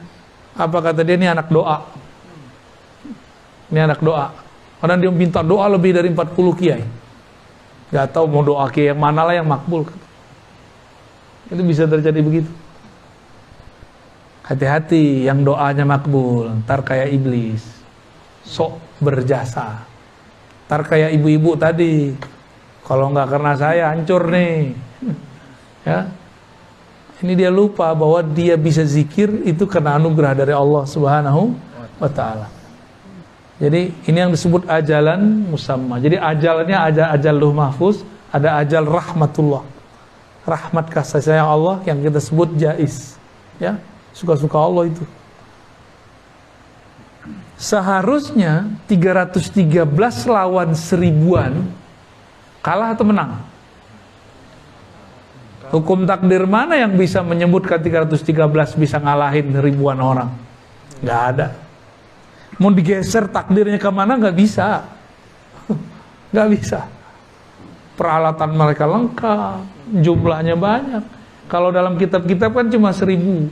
Apa kata dia? Ini anak doa. Ini anak doa. Karena dia minta doa lebih dari 40 kiai. Gak tahu mau doa kiai yang mana lah yang makbul. Itu bisa terjadi begitu. Hati-hati yang doanya makbul, ntar kayak iblis, sok berjasa. Ntar kayak ibu-ibu tadi, kalau nggak karena saya hancur nih. Ya, ini dia lupa bahwa dia bisa zikir itu karena anugerah dari Allah Subhanahu wa Ta'ala. Jadi ini yang disebut ajalan musamma. Jadi ajalnya ada ajal luh mahfuz, ada ajal rahmatullah. Rahmat kasih sayang Allah yang kita sebut jaiz. Ya, suka-suka Allah itu. Seharusnya 313 lawan 1000-an kalah atau menang? Hukum takdir mana yang bisa menyebutkan 313 bisa ngalahin ribuan orang? Nggak ada. Mau digeser takdirnya kemana nggak bisa. Nggak bisa. Peralatan mereka lengkap, jumlahnya banyak. Kalau dalam kitab-kitab kan cuma 1000.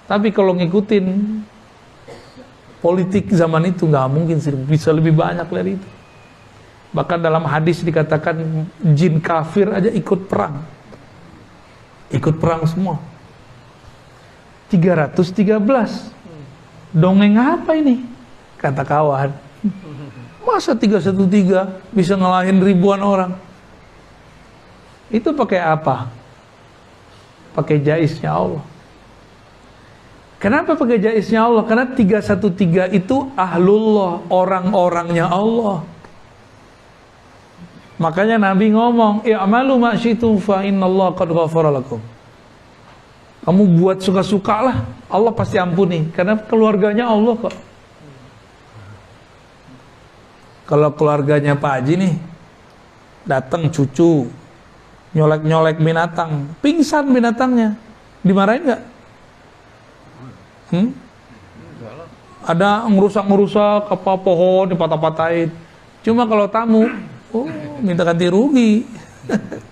Tapi kalau ngikutin politik zaman itu nggak mungkin 1000, bisa lebih banyak dari itu. Bahkan dalam hadis dikatakan jin kafir aja ikut perang. Ikut perang semua. 313. Dongeng apa ini? Kata kawan. Masa 313 bisa ngalahin ribuan orang? Itu pakai apa? Pakai jaiznya Allah. Kenapa pakai jaiznya Allah? Karena 313 itu ahlullah, orang-orangnya Allah. Makanya Nabi ngomong, i'malu ma syi'tum fa innallaha qad ghafara lakum. Kamu buat suka-sukalah, Allah pasti ampuni karena keluarganya Allah kok. Kalau keluarganya Pak Haji nih datang cucu nyolek-nyolek binatang, pingsan binatangnya, dimarahin nggak? Ada ngerusak-ngerusak apa pohon dipatah-patahin. Cuma kalau tamu, minta ganti rugi.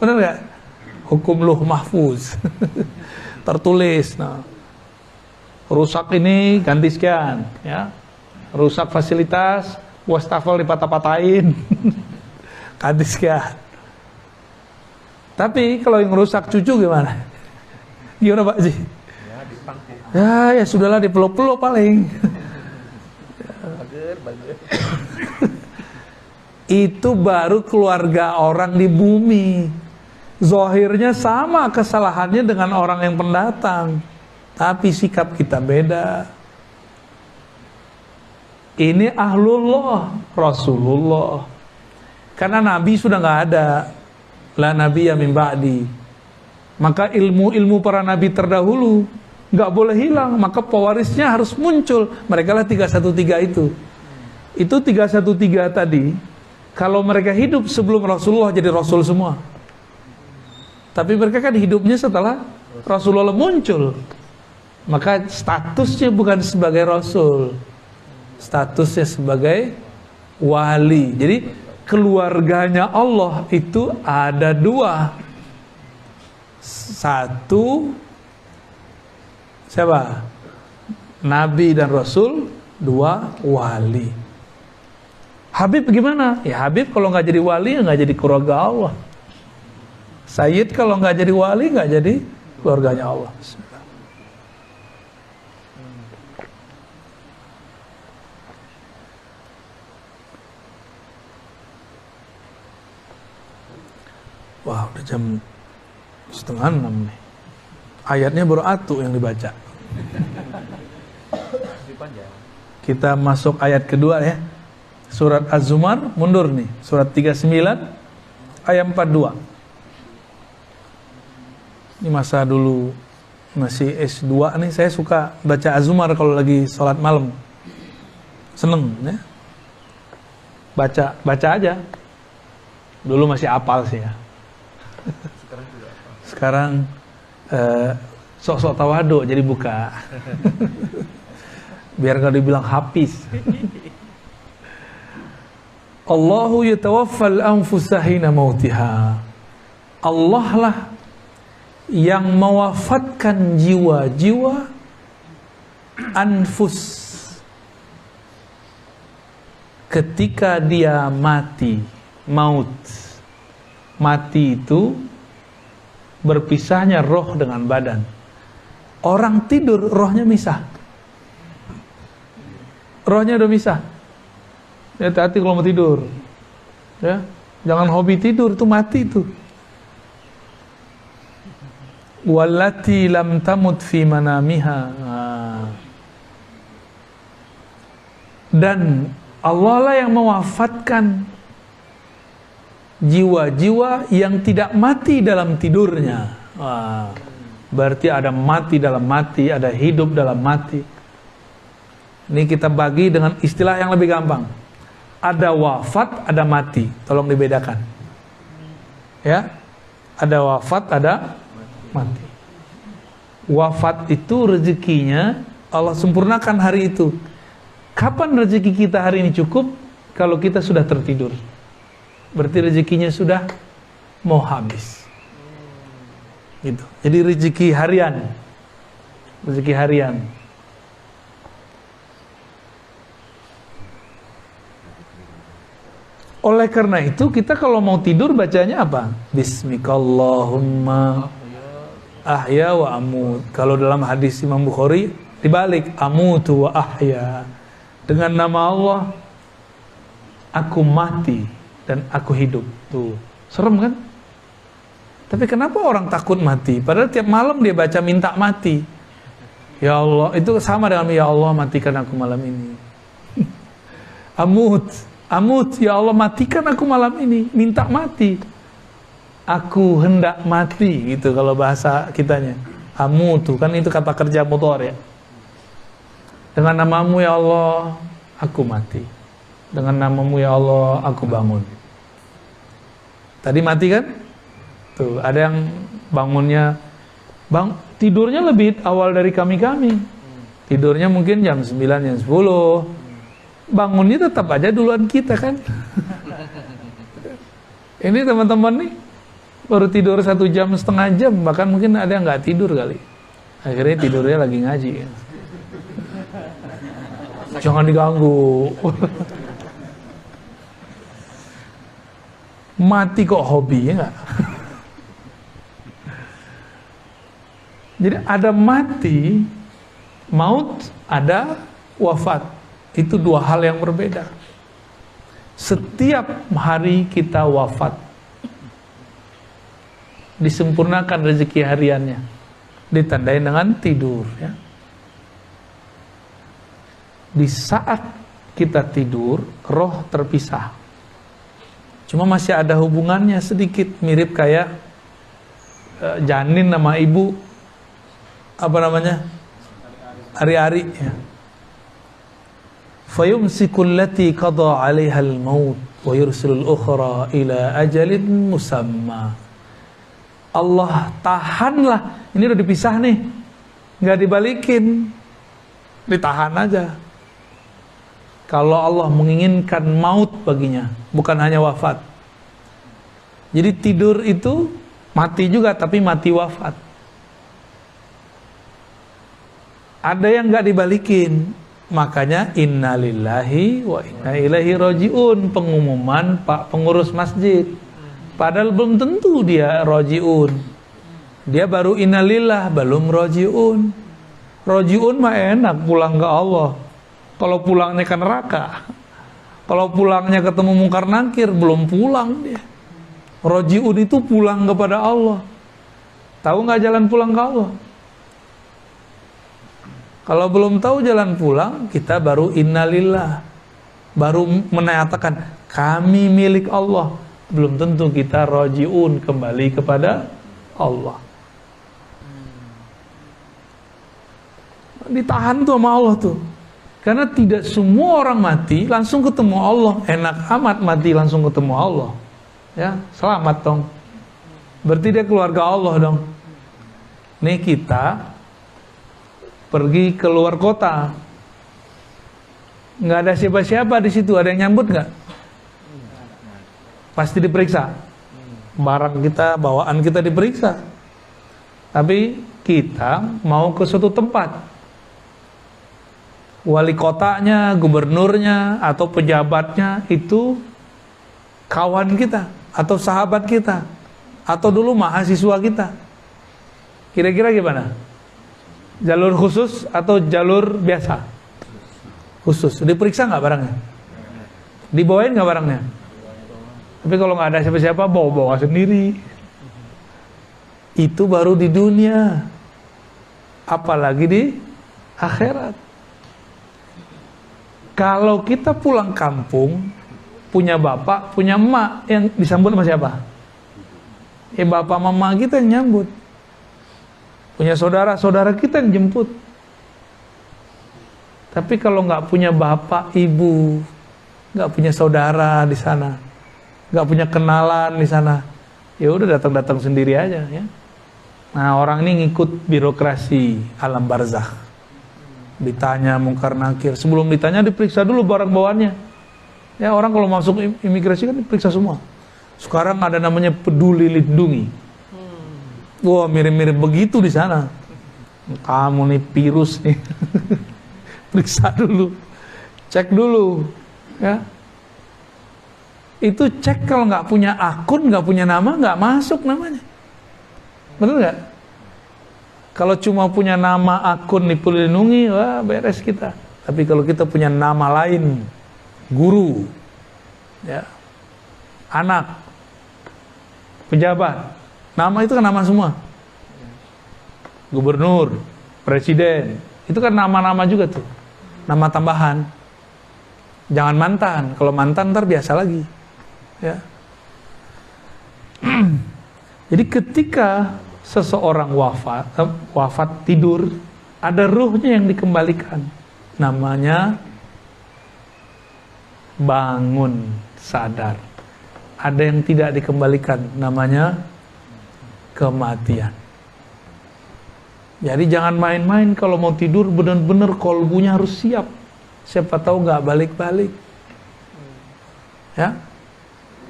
Benar nggak? Hukum luh mahfuz. Tertulis. Nah, rusak ini ganti sekian, ya. Rusak fasilitas, wastafel dipatah-patahin. Ganti sekian. Tapi kalau yang rusak cucu gimana? Gimana Pak Ji? Ya dipangku. Ya sudahlah dipeluk-peluk paling. Bager. Itu baru keluarga orang di bumi. Zahirnya sama kesalahannya dengan orang yang pendatang, tapi sikap kita beda. Ini ahlullah, Rasulullah. Karena Nabi sudah nggak ada. La nabiyya min ba'di. Maka ilmu-ilmu para nabi terdahulu nggak boleh hilang, maka pewarisnya harus muncul. Mereka lah 313 itu. Itu 313 tadi, kalau mereka hidup sebelum Rasulullah jadi Rasul semua. Tapi mereka kan hidupnya setelah Rasulullah muncul. Maka statusnya bukan sebagai Rasul, statusnya sebagai wali. Jadi keluarganya Allah itu ada dua. Satu, siapa? Nabi dan Rasul. Dua, wali. Habib gimana? Ya Habib kalau nggak jadi wali, nggak jadi keluarga Allah. Sayyid kalau nggak jadi wali, nggak jadi keluarganya Allah. Wah, udah jam 5:30 nih. Ayatnya baru atu yang dibaca. Kita masuk ayat kedua ya. Surat Az-Zumar, mundur nih. Surat 39 ayat 42. Ini masa dulu masih S2 nih, saya suka baca Az-Zumar kalau lagi sholat malam. Seneng ya. Baca aja. Dulu masih apal sih ya. Sekarang sok-sok tawadu jadi buka. Biar gak dibilang hafiz. Allahu yatawaffal anfusa hina mautiha. Allah lah yang mewafatkan jiwa-jiwa, anfus, ketika dia mati. Maut, mati itu berpisahnya roh dengan badan. Orang tidur, rohnya misah. Rohnya udah misah. Hati-hati kalau mau tidur ya, jangan hobi tidur, itu mati itu. Wallati lam tamut fi manamiha. Dan Allah lah yang mewafatkan jiwa-jiwa yang tidak mati dalam tidurnya. Berarti ada mati dalam mati, ada hidup dalam mati. Ini kita bagi dengan istilah yang lebih gampang. Ada wafat, ada mati. Tolong dibedakan. Ya, ada wafat, ada mati. Wafat itu rezekinya Allah sempurnakan hari itu. Kapan rezeki kita hari ini cukup? Kalau kita sudah tertidur. Berarti rezekinya sudah mau habis. Gitu. Jadi rezeki harian. Rezeki harian. Oleh karena itu kita kalau mau tidur bacanya apa? Bismikallahumma ahya wa amut. Kalau dalam hadis Imam Bukhari dibalik, amutu wa ahya. Dengan nama Allah aku mati dan aku hidup. Tuh, serem kan? Tapi kenapa orang takut mati? Padahal tiap malam dia baca minta mati. Ya Allah, itu sama dengan ya Allah matikan aku malam ini. Amut, ya Allah matikan aku malam ini. Minta mati. Aku hendak mati, gitu kalau bahasa kitanya. Amutu, kan itu kata kerja motor ya. Dengan namamu ya Allah, aku mati. Dengan namamu ya Allah, aku bangun. Tadi mati kan? Tuh, ada yang bangunnya, tidurnya lebih awal dari kami-kami. Tidurnya mungkin jam 9, jam 10. Bangunnya tetap aja duluan kita kan. Ini teman-teman nih baru tidur 1,5 jam, bahkan mungkin ada yang nggak tidur kali. Akhirnya tidurnya lagi ngaji. Jangan diganggu. Mati kok hobi ya nggak? Jadi ada mati, maut, ada wafat. Itu dua hal yang berbeda. Setiap hari kita wafat, disempurnakan rezeki hariannya, ditandai dengan tidur, ya. Di saat kita tidur, roh terpisah. Cuma masih ada hubungannya sedikit, mirip kayak janin sama ibu, apa namanya? Ari-ari, ya. Fayumsikul lati qada 'alaiha al-maut wa yursilul ukhra ila ajalin musamma. Allah tahanlah, ini udah dipisah nih, nggak dibalikin, ditahan aja. Kalau Allah menginginkan maut baginya, bukan hanya wafat. Jadi tidur itu mati juga, tapi mati wafat. Ada yang nggak dibalikin, makanya innalillahi wa inna ilaihi rajiun, pengumuman Pak pengurus masjid. Padahal belum tentu dia rajiun. Dia baru innalillah, belum rajiun. Rajiun mah enak, pulang ke Allah. Kalau pulangnya ke neraka, kalau pulangnya ketemu mungkar nakir, belum pulang dia. Rajiun itu pulang kepada Allah. Tahu nggak jalan pulang ke Allah? Kalau belum tahu jalan pulang, kita baru innalillah, baru menyatakan kami milik Allah. Belum tentu kita rajiun, kembali kepada Allah. Ditahan tuh sama Allah tuh. Karena tidak semua orang mati langsung ketemu Allah. Enak amat mati langsung ketemu Allah. Ya, selamat dong. Berarti dia keluarga Allah dong. Nih kita pergi ke luar kota, nggak ada siapa-siapa di situ. Ada yang nyambut nggak? Pasti diperiksa. Barang kita, bawaan kita diperiksa. Tapi kita mau ke suatu tempat, wali kotanya, gubernurnya, atau pejabatnya itu kawan kita, atau sahabat kita, atau dulu mahasiswa kita. Kira-kira gimana? Jalur khusus atau jalur biasa? Khusus. Diperiksa nggak barangnya? Dibawain nggak barangnya? Tapi kalau nggak ada siapa-siapa, bawa-bawa sendiri. Itu baru di dunia, apalagi di akhirat. Kalau kita pulang kampung, punya bapak, punya emak, yang disambut sama siapa? Ya bapak mama kita yang nyambut. Punya saudara-saudara kita yang jemput. Tapi kalau nggak punya bapak, ibu, nggak punya saudara di sana, nggak punya kenalan di sana, ya udah datang-datang sendiri aja, ya. Nah, orang ini ngikut birokrasi alam barzakh. Ditanya mungkar nakir, sebelum ditanya diperiksa dulu barang bawaannya. Ya, orang kalau masuk imigrasi kan diperiksa semua. Sekarang ada namanya peduli lindungi. Wah, mirip-mirip begitu di sana. Kamu nih virus nih. Periksa dulu. Cek dulu, ya. Itu cek, kalau nggak punya akun, nggak punya nama, nggak masuk namanya. Betul nggak? Kalau cuma punya nama akun di peduli lindungi, wah beres kita. Tapi kalau kita punya nama lain, guru, ya, anak, pejabat, nama itu kan nama semua. Gubernur, presiden, itu kan nama-nama juga tuh. Nama tambahan. Jangan mantan. Kalau mantan ntar biasa lagi. Ya. Jadi ketika seseorang wafat tidur, ada ruhnya yang dikembalikan. Namanya bangun, sadar. Ada yang tidak dikembalikan, namanya kematian. Jadi jangan main-main kalau mau tidur, benar-benar kolbunya harus siap. Siapa tahu nggak balik-balik. Ya.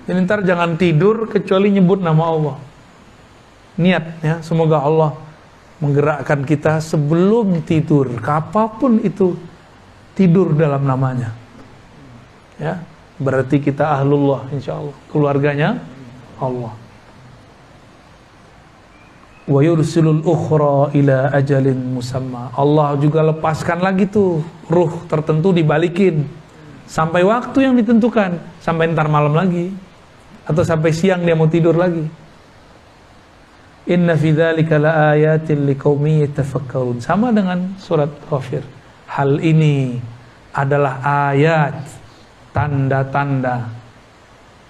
Jadi ntar jangan tidur kecuali nyebut nama Allah. Niat, ya, semoga Allah menggerakkan kita sebelum tidur, apapun itu, tidur dalam namanya. Ya, berarti kita ahlullah, insya Allah, keluarganya Allah. Wa yursilul ukhra ila ajalin musamma. Allah juga lepaskan lagi tuh ruh tertentu dibalikin sampai waktu yang ditentukan, sampai ntar malam lagi atau sampai siang dia mau tidur lagi. Inna fi dzalika laayatin liqaumin yatafakkarun. Sama dengan surat Ghafir. Hal ini adalah ayat, tanda-tanda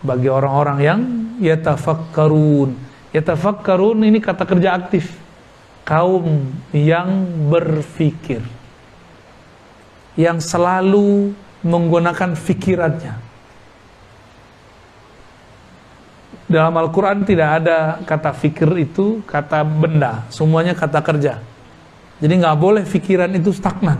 bagi orang-orang yang yatafakkarun. Yatafakkarun ini kata kerja aktif. Kaum yang berfikir, yang selalu menggunakan fikirannya. Dalam Al-Quran tidak ada kata fikir itu kata benda, semuanya kata kerja. Jadi nggak boleh fikiran itu stagnan.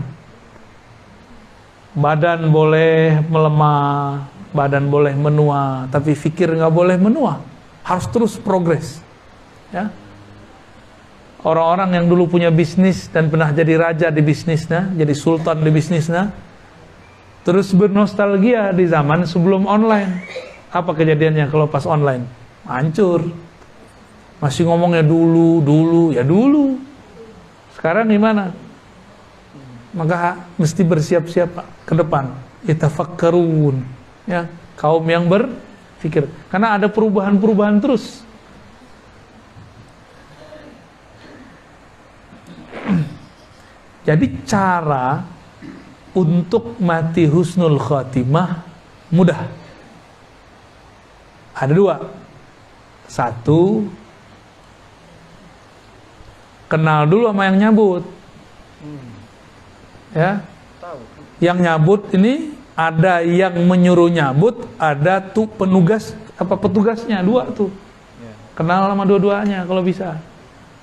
Badan boleh melemah, badan boleh menua, tapi fikir nggak boleh menua, harus terus progres. Ya. Orang-orang yang dulu punya bisnis dan pernah jadi raja di bisnisnya, jadi sultan di bisnisnya, terus bernostalgia di zaman sebelum online. Apa kejadiannya kalau pas online? Hancur. Masih ngomongnya dulu. Sekarang gimana? Maka mesti bersiap-siap ke depan. Yatafakkarun, ya, kaum yang berpikir. Karena ada perubahan-perubahan terus. Jadi cara untuk mati husnul khatimah mudah. Ada dua. Satu, kenal dulu sama yang nyabut. Ya. Yang nyabut ini ada yang menyuruh nyabut, ada tuh petugasnya, dua tuh. Kenal sama dua-duanya kalau bisa.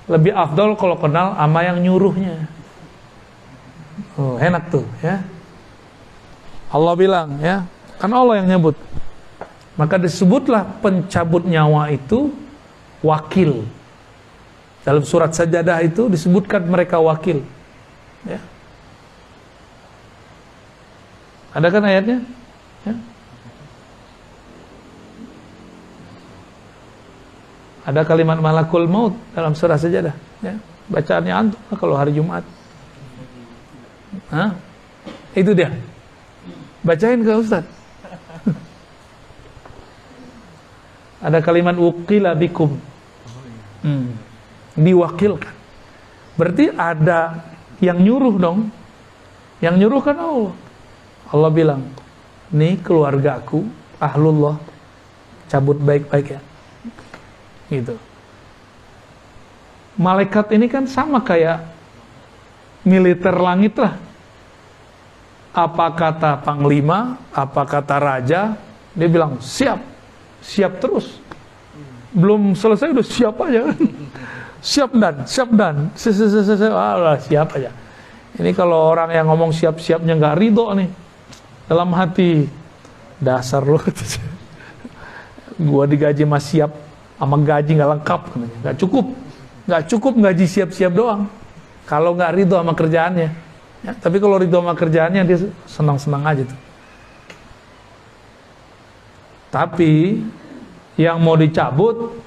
Lebih afdol kalau kenal sama yang nyuruhnya. Oh, enak tuh, ya. Allah bilang, ya, kan Allah yang nyabut. Maka disebutlah pencabut nyawa itu wakil. Dalam surat Sajadah itu disebutkan mereka wakil. Ya. Ada kan ayatnya? Ya. Ada kalimat malakul maut dalam surah Sajadah. Ya. Bacaannya antum kalau hari Jumat. Hah? Itu dia. Bacain ke Ustaz. Ada kalimat wukila bikum. Diwakilkan. Berarti ada yang nyuruh dong. Yang nyuruh kan Allah. Allah bilang, nih keluargaku, ahlullah, cabut baik-baik ya. Gitu. Malaikat ini kan sama kayak militer langit lah. Apa kata panglima, apa kata raja, dia bilang siap, siap terus. Belum selesai udah siap aja kan. Siap dan, siap aja. Ini kalau orang yang ngomong siap-siapnya nggak ridho nih, dalam hati, dasar lo, gua digaji mas siap, sama gaji nggak lengkap, nggak cukup gaji siap-siap doang. Kalau nggak ridho sama kerjaannya, ya, tapi kalau ridho sama kerjaannya dia senang-senang aja tuh. Tapi yang mau dicabut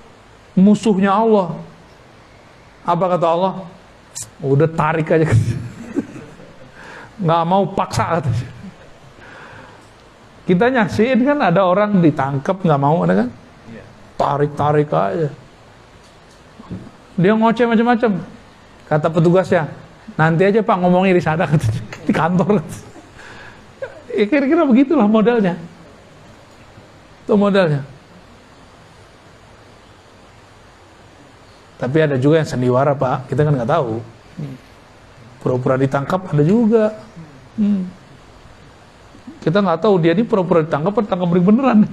musuhnya Allah. Apa kata Allah? Udah tarik aja, nggak mau paksa katanya. Kita nyaksiin kan ada orang ditangkap nggak mau, ada kan? Tarik aja. Dia ngoceh macam-macam. Kata petugasnya, nanti aja Pak ngomongnya di sana, di kantor. Ya, kira-kira begitulah modelnya. Itu modelnya. Tapi ada juga yang sandiwara Pak, kita kan nggak tahu. Pura-pura ditangkap ada juga. Kita nggak tahu dia ini pura-pura ditangkap atau tangkap beneran.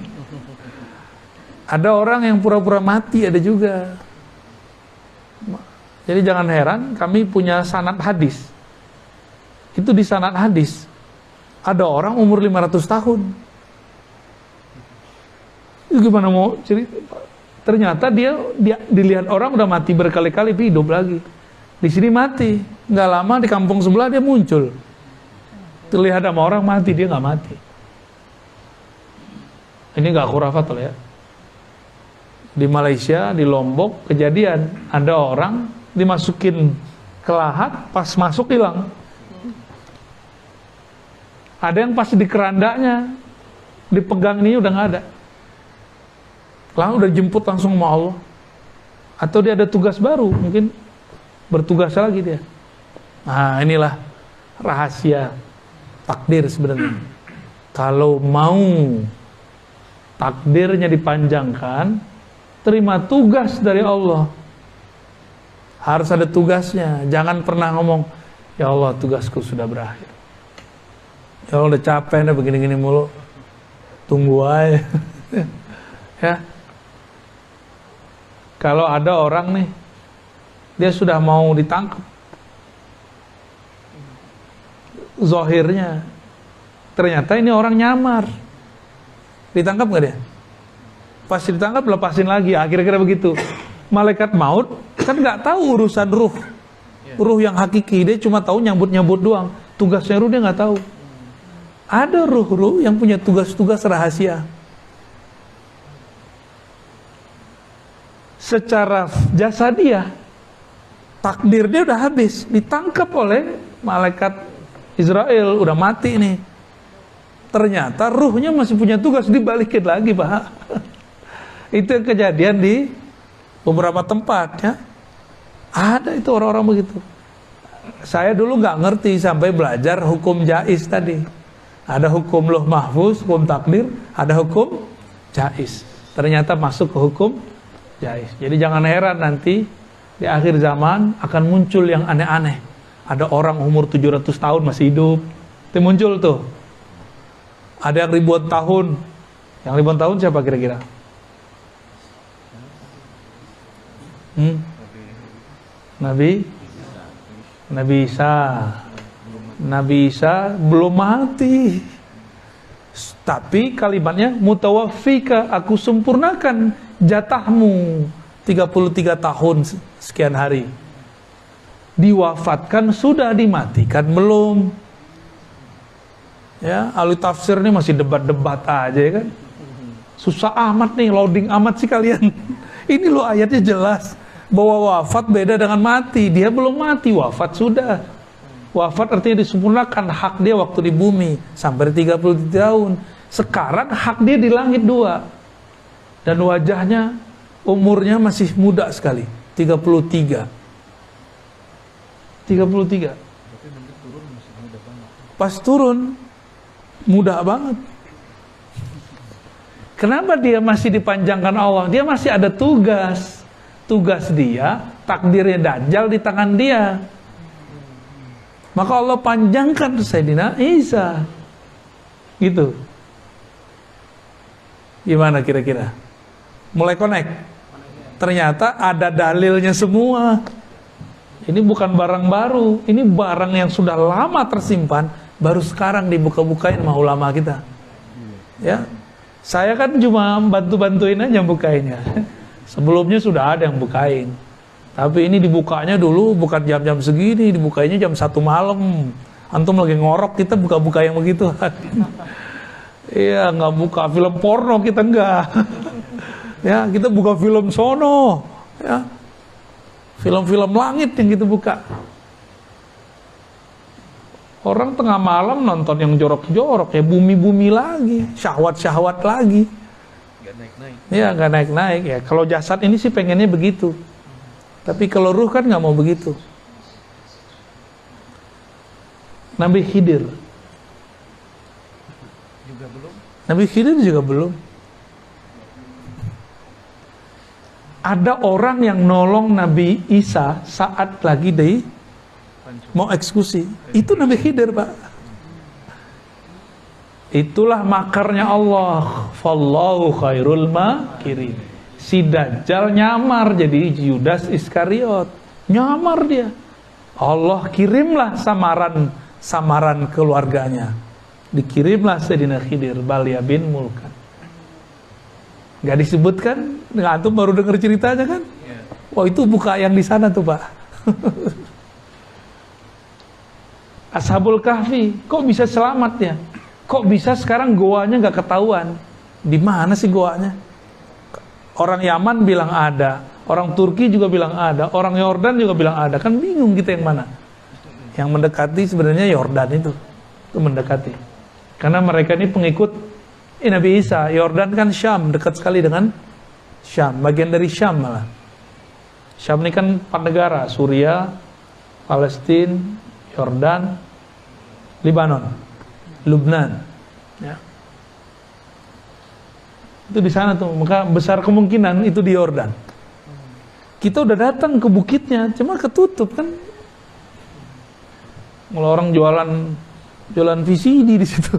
Ada orang yang pura-pura mati ada juga. Jadi jangan heran, kami punya sanad hadis. Itu di sanad hadis ada orang umur 500 tahun. Itu gimana mau cerita? Ternyata dia dilihat orang udah mati berkali-kali, hidup lagi. Di sini mati, nggak lama di kampung sebelah dia muncul. Terlihat sama orang mati, dia nggak mati. Ini nggak khurafat loh ya. Di Malaysia, di Lombok, kejadian ada orang dimasukin ke lahat, pas masuk hilang. Ada yang pas di kerandanya, dipegang ini udah nggak ada. Lalu udah jemput langsung sama Allah. Atau dia ada tugas baru, mungkin bertugas lagi dia. Nah, inilah rahasia takdir sebenarnya. Kalau mau takdirnya dipanjangkan, terima tugas dari Allah. Harus ada tugasnya. Jangan pernah ngomong, ya Allah tugasku sudah berakhir. Ya Allah udah capek dah begini-gini mulu. Tunggu aja. Ya. Kalau ada orang nih, dia sudah mau ditangkap. Zahirnya, ternyata ini orang nyamar. Ditangkap nggak dia? Pas ditangkap lepasin lagi, kira-kira begitu. Malaikat maut kan nggak tahu urusan ruh yang hakiki, dia cuma tahu nyambut-nyambut doang. Tugasnya ruh dia nggak tahu. Ada ruh-ruh yang punya tugas-tugas rahasia. Secara jasadiah, takdirnya udah habis, ditangkap oleh malaikat Israel, udah mati nih. Ternyata ruhnya masih punya tugas, dibalikin lagi, Pak. Itu yang kejadian di beberapa tempat, ya. Ada itu orang-orang begitu. Saya dulu nggak ngerti sampai belajar hukum jaiz tadi. Ada hukum lauh mahfuz, hukum takdir, ada hukum jaiz. Ternyata masuk ke hukum jaiz. Jadi jangan heran nanti di akhir zaman akan muncul yang aneh-aneh. Ada orang umur 700 tahun masih hidup. Itu muncul tuh. Ada yang ribuan tahun. Yang ribuan tahun siapa kira-kira? Nabi Isa. Nabi Isa belum mati. Tapi kalimatnya mutawaffika, aku sempurnakan jatahmu 33 tahun sekian hari. Diwafatkan sudah, dimatikan belum? Ya, ahli tafsir ini masih debat-debat aja ya kan. Susah amat nih, loading amat sih kalian. Ini loh ayatnya jelas bahwa wafat beda dengan mati. Dia belum mati, wafat sudah. Wafat artinya disempurnakan hak dia waktu di bumi sampai 33 tahun. Sekarang hak dia di langit 2. Dan wajahnya, umurnya masih muda sekali, 33. Pas turun muda banget. Kenapa dia masih dipanjangkan Allah? Dia masih ada tugas. Tugas dia, takdirnya Dajjal di tangan dia. Maka Allah panjangkan Sayyidina Isa. Gitu. Gimana kira-kira? Mulai connect. Ternyata ada dalilnya semua. Ini bukan barang baru, ini barang yang sudah lama tersimpan, baru sekarang dibuka-bukain sama ulama kita. Ya, saya kan cuma bantu-bantuin aja bukainnya. Sebelumnya sudah ada yang bukain, tapi ini dibukanya dulu bukan jam-jam segini, dibukainya jam 1 malam. Antum lagi ngorok, kita buka-buka yang begitu. Iya, nggak buka film porno, kita enggak. Ya, kita buka film sono, ya. Film-film langit yang kita buka. Orang tengah malam nonton yang jorok-jorok, ya bumi-bumi lagi, syahwat-syahwat lagi. Gak naik-naik. Ya gak naik-naik ya. Kalau jasad ini sih pengennya begitu. Tapi kalau ruh kan gak mau begitu. Nabi Khidir Juga belum. Nabi Khidir juga belum. Ada orang yang nolong Nabi Isa saat lagi mau eksekusi. Itu Nabi Khidir, Pak. Itulah makarnya Allah. Fallahu khairul makirin. Si Dajjal nyamar jadi Yudas Iskariot. Nyamar dia. Allah kirimlah samaran keluarganya. Dikirimlah Sayyidina Khidir Balya bin Mulkan. Gak disebutkan, antum baru dengar ceritanya kan? Oh itu buka yang di sana tuh, Pak. Ashabul Kahfi, kok bisa selamat ya? Kok bisa sekarang goanya gak ketahuan? Di mana sih goanya? Orang Yaman bilang ada, orang Turki juga bilang ada, orang Yordan juga bilang ada. Kan bingung kita yang mana. Yang mendekati sebenarnya Yordan itu mendekati. Karena mereka ini pengikut Nabi Isa. Yordan kan Syam, dekat sekali dengan Syam, bagian dari Syam malah. Syam ini kan 4 negara, Suriah, Palestina, Yordan, Lebanon, Lubnan. Ya. Itu di sana tuh, maka besar kemungkinan itu di Yordan. Kita udah datang ke bukitnya, cuma ketutup kan. Kalau orang jualan VCD di situ.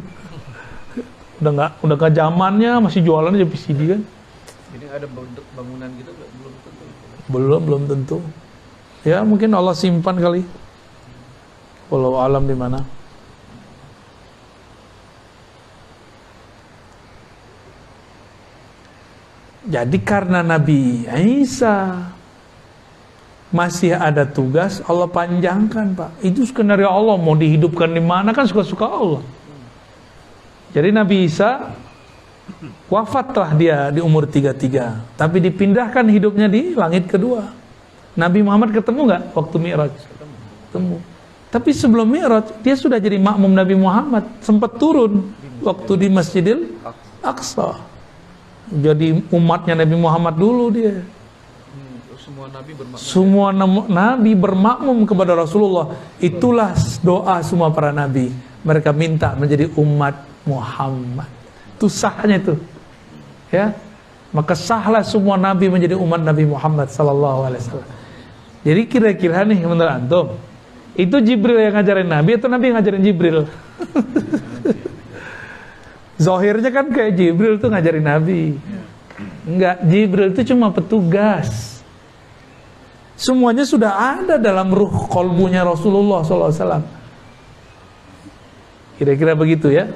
udah nggak zamannya, masih jualan aja VCD kan. Jadi ada bangunan gitu belum tentu. Belum tentu. Ya mungkin Allah simpan kali. Wallahu alam di mana. Jadi karena Nabi Isa masih ada tugas, Allah panjangkan, Pak. Itu skenario Allah, mau dihidupkan di mana kan suka-suka Allah. Jadi Nabi Isa wafatlah dia di umur 33, tapi dipindahkan hidupnya di langit kedua. Nabi Muhammad ketemu nggak waktu Mi'raj? Ketemu. Tapi sebelum Mi'raj dia sudah jadi makmum Nabi Muhammad, sempat turun waktu di Masjidil Aqsa. Jadi umatnya Nabi Muhammad dulu dia. Semua nabi bermakmum kepada Rasulullah. Itulah doa semua para nabi. Mereka minta menjadi umat Muhammad. Itu sahnya itu. Ya. Maka sahlah semua nabi menjadi umat Nabi Muhammad sallallahu alaihi wasallam. Jadi kira-kira nih menurut antum, itu Jibril yang ngajarin Nabi atau Nabi yang ngajarin Jibril? Zahirnya kan kayak Jibril tuh ngajarin Nabi. Enggak, Jibril itu cuma petugas. Semuanya sudah ada dalam ruh kolbunya Rasulullah SAW. Kira-kira begitu ya.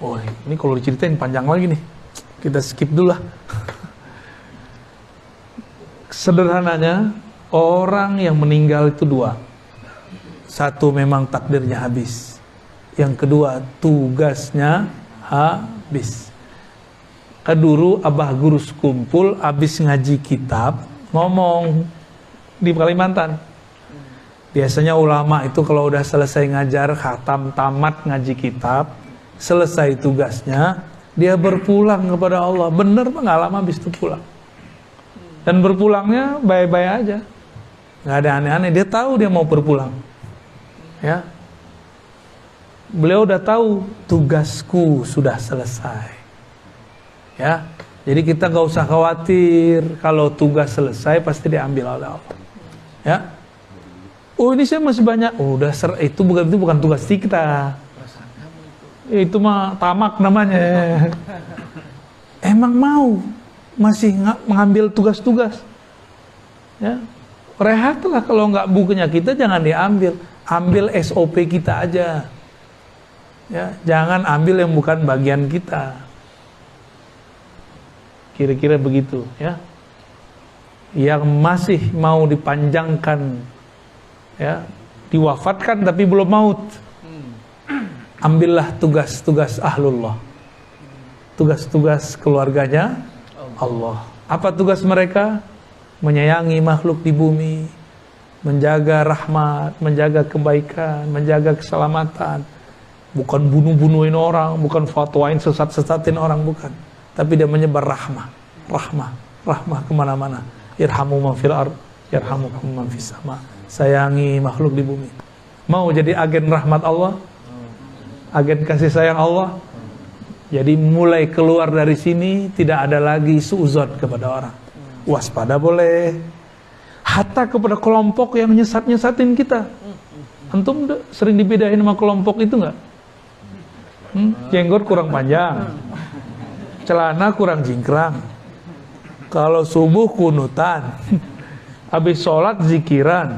Oh, ini kalau diceritain panjang lagi nih. Kita skip dulu lah. Sederhananya, orang yang meninggal itu 2. Satu memang takdirnya habis. Yang kedua tugasnya habis. Dulu abah guru sekumpul habis ngaji kitab ngomong di Kalimantan. Biasanya ulama itu kalau udah selesai ngajar khatam tamat ngaji kitab, selesai tugasnya, dia berpulang kepada Allah. Bener Pak, nggak lama habis itu pulang. Dan berpulangnya baik-baik aja. Nggak ada aneh-aneh, dia tahu dia mau berpulang. Ya, beliau udah tahu tugasku sudah selesai. Ya, jadi kita nggak usah khawatir kalau tugas selesai pasti diambil oleh Allah. Ya, oh ini saya masih banyak. Udah itu bukan tugas kita. Itu mah tamak namanya. Emang mau masih mengambil tugas-tugas. Ya, rehatlah kalau nggak bukunya kita jangan diambil. Ambil SOP kita aja. Ya, jangan ambil yang bukan bagian kita. Kira-kira begitu, ya. Yang masih mau dipanjangkan, ya, diwafatkan tapi belum maut. Ambillah tugas-tugas ahlullah. Tugas-tugas keluarganya Allah. Apa tugas mereka? Menyayangi makhluk di bumi, menjaga rahmat, menjaga kebaikan, menjaga keselamatan. Bukan bunuh-bunuhin orang, bukan fatwain sesat-sesatin orang, bukan. Tapi dia menyebar rahmah kemana-mana. Irhamu man fil ard, yarhamukum man fis sama. Sayangi makhluk di bumi. Mau jadi agen rahmat Allah, agen kasih sayang Allah. Jadi mulai keluar dari sini tidak ada lagi suuzon kepada orang. Waspada boleh. Hatta kepada kelompok yang nyesat-nyesatin kita. Antum sering dibedain sama kelompok itu enggak? Jenggot kurang panjang, celana kurang jingkrang, kalau subuh kunutan, habis sholat zikiran,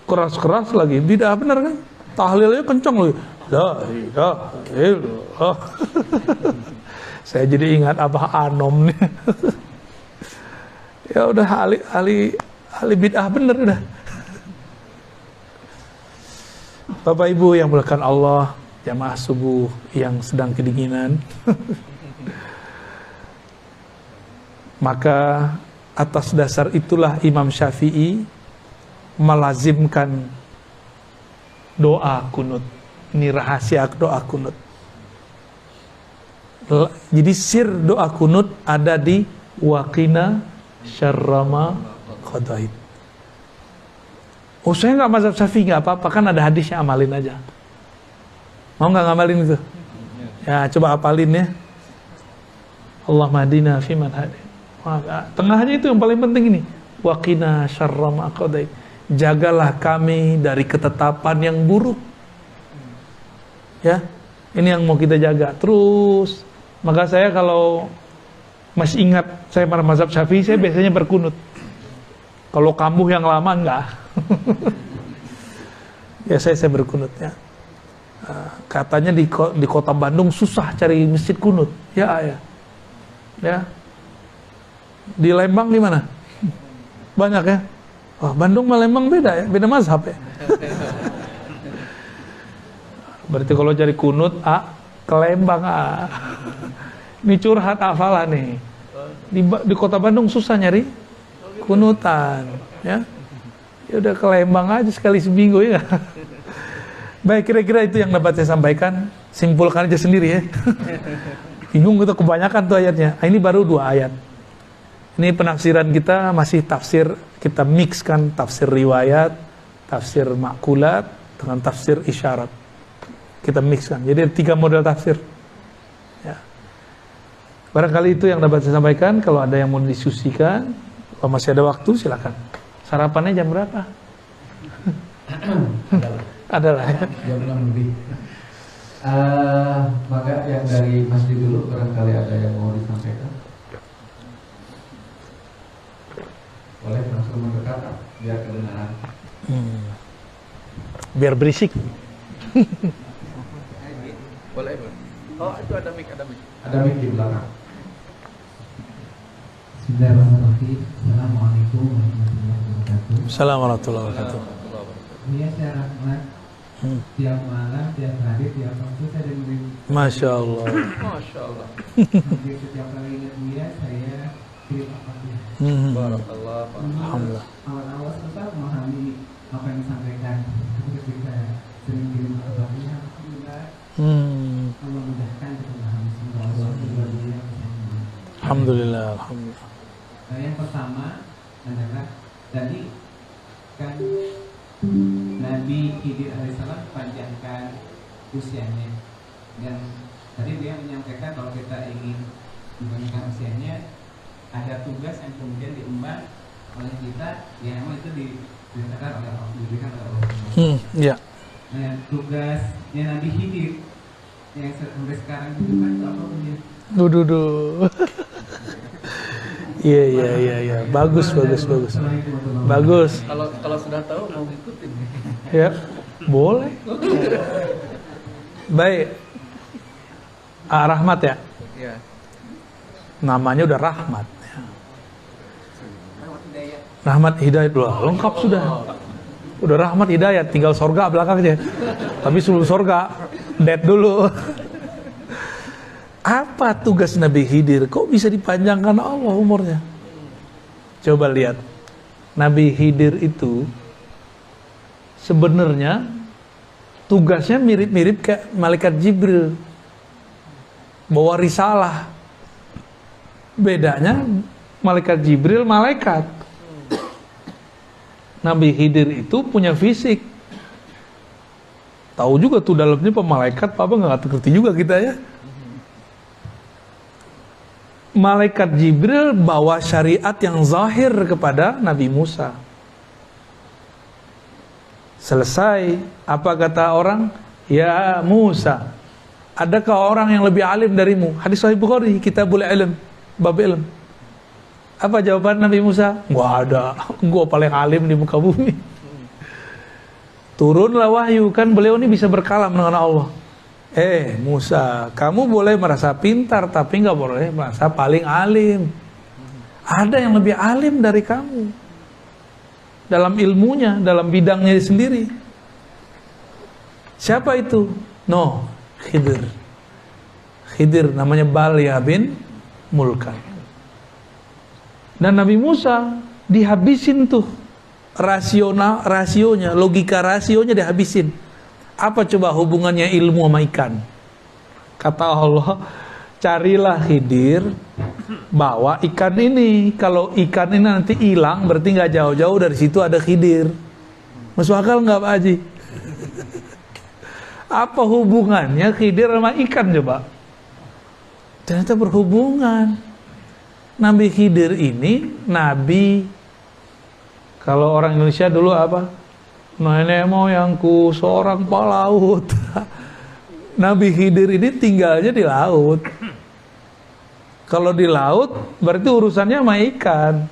keras-keras lagi, tidak benar kan? Tahlilnya kencang lagi. Saya jadi ingat Abah Anom nih. Ya udah ahli bid'ah bener udah. Bapak Ibu yang mulakan Allah, jamaah subuh yang sedang kedinginan. Maka atas dasar itulah Imam Syafi'i melazimkan doa kunut. Ini rahasia doa kunut. Jadi sir doa kunut ada di waqina syarrama qadait. Oh, saya nggak mazhab Syafi'i, nggak apa-apa, kan ada hadisnya, amalin aja. Mau nggak ngamalin itu? Ya, coba apalin ya. Allahumma hadina fiman hadi. Tengahnya itu yang paling penting ini. Waqina syarrama qadait. Jagalah kami dari ketetapan yang buruk. Ya, ini yang mau kita jaga terus. Maka saya kalau masih ingat saya pada mazhab Syafi'i, saya biasanya berkunut. Kalau kambuh yang lama enggak. Ya saya berkunut ya. Katanya di kota Bandung susah cari masjid kunut. Ya. Di Lembang gimana? Banyak ya. Wah, Bandung sama Lembang beda ya, beda mazhab ya. Berarti kalau cari kunut ke Lembang Ini curhat hafalan nih. Di kota Bandung susah nyari kunutan, ya. Ya udah ke Lembang aja sekali seminggu ya. Baik, kira-kira itu yang dapat saya sampaikan. Simpulkan aja sendiri ya. Bingung gitu, kebanyakan tuh ayatnya. Ini baru 2 ayat. Ini penafsiran kita masih tafsir, kita mixkan tafsir riwayat, tafsir makulat dengan tafsir isyarat. Kita mixkan. Jadi 3 model tafsir. Ya. Barangkali itu yang dapat saya sampaikan. Kalau ada yang mau didiskusikan, kalau masih ada waktu silakan. Sarapannya jam berapa? Adalah ya. Jam 6 lebih. Maka yang dari masjid dulu, barangkali ada yang mau disampaikan. Boleh langsung mendekat biar kedengaran. Biar berisik. Boleh. Oh, itu ada mic. Ada mic di belakang. Bismillahirrahmanirrahim. Assalamualaikum warahmatullahi wabarakatuh. Assalamualaikum warahmatullahi wabarakatuh. Iya, saya Rahmat. Tiap malam, tiap hari, tiap waktu saya dengerin. Masya Allah. Masya Allah. Hampir setiap kali ingat dia, saya kirim apa-apa. Barakallah. Alhamdulillah. Awal-awal susah memahami apa yang disampaikan. Tapi ketika sering kirim apa-apa, alhamdulillah. Allah mudahkan kita memahami semua Allah luar biasa. Alhamdulillah, alhamdulillah. Nah, yang pertama adalah tadi kan Nabi Khidir alaihissalam panjangkan usianya, dan tadi dia menyampaikan kalau kita ingin dipanjangkan usianya ada tugas yang kemudian diemban oleh kita, yang memang itu diberikan oleh Allah. Ya. Nah, tugasnya Nabi Khidir yang sampai sekarang itu kan apa punya? Duh. Iya. Bagus. Bagus. Kalau sudah tahu mau ngikutin. Ya, boleh. Baik. Rahmat ya. Iya. Namanya udah Rahmat. Rahmat Hidayat dulu, lengkap sudah. Udah Rahmat Hidayat, tinggal sorga belakangnya. Tapi sebelum sorga, dead dulu. Apa tugas Nabi Khidir? Kok bisa dipanjangkan Allah umurnya? Coba lihat. Nabi Khidir itu sebenarnya tugasnya mirip-mirip kayak malaikat Jibril. Bawa risalah. Bedanya malaikat Jibril malaikat. Nabi Khidir itu punya fisik. Tahu juga tuh dalamnya pemalaikat, apa nggak ngerti juga kita ya. Malaikat Jibril bawa syariat yang zahir kepada Nabi Musa. Selesai, apa kata orang? Ya Musa, adakah orang yang lebih alim darimu? Hadis Sahih Bukhari, Kitabul Ilm, bab ilm. Apa jawaban Nabi Musa? Nggak ada, gua paling alim di muka bumi. Turunlah wahyu, kan beliau ini bisa berkalam dengan Allah. Musa, kamu boleh merasa pintar, tapi nggak boleh merasa paling alim. Ada yang lebih alim dari kamu dalam ilmunya, dalam bidangnya sendiri. Siapa itu? Khidir. Khidir namanya Balya bin Mulkan. Dan Nabi Musa dihabisin tuh rasionya, logika rasionya dihabisin. Apa coba hubungannya ilmu sama ikan? Kata Allah, carilah Khidir, bawa ikan ini. Kalau ikan ini nanti hilang, berarti nggak jauh-jauh dari situ ada Khidir. Masuk akal nggak Pak Haji? Apa hubungannya Khidir sama ikan coba? Ternyata berhubungan. Nabi Khidir ini nabi, kalau orang Indonesia dulu apa? Nenek moyangku seorang pelaut. Nabi Khidir ini tinggalnya di laut. Kalau di laut berarti urusannya sama ikan.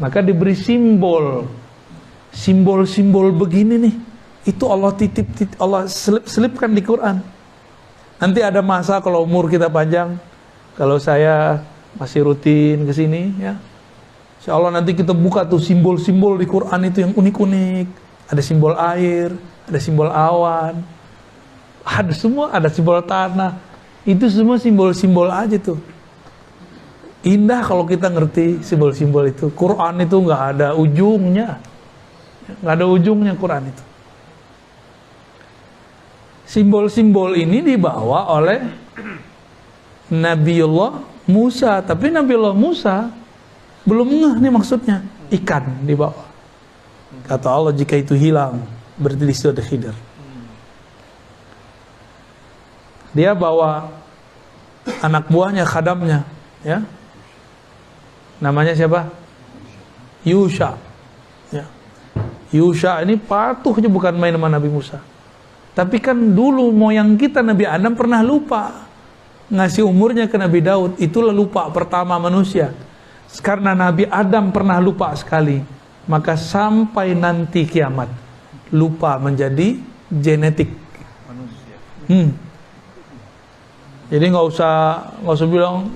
Maka diberi simbol. Simbol-simbol begini nih. Itu Allah Allah selipkan di Quran. Nanti ada masa kalau umur kita panjang, kalau saya masih rutin ke sini ya. Insya Allah nanti kita buka tuh simbol-simbol di Quran itu yang unik-unik. Ada simbol air, ada simbol awan, ada semua, ada simbol tanah. Itu semua simbol-simbol aja tuh. Indah kalau kita ngerti simbol-simbol itu. Quran itu nggak ada ujungnya, nggak ada ujungnya Quran itu. Simbol-simbol ini dibawa oleh Nabiullah Musa, tapi Nabiullah Musa belum ngeh nih maksudnya. Ikan dibawa. Kata Allah, jika itu hilang, berarti di situ ada Khidir. Dia bawa anak buahnya, khadamnya, ya. Namanya siapa? Yusha. Ya. Yusha ini patuhnya bukan main sama Nabi Musa. Tapi kan dulu moyang kita Nabi Adam pernah lupa ngasih umurnya ke Nabi Daud. Itulah lupa pertama manusia. Karena Nabi Adam pernah lupa sekali, maka sampai nanti kiamat lupa menjadi genetik manusia. Jadi nggak usah bilang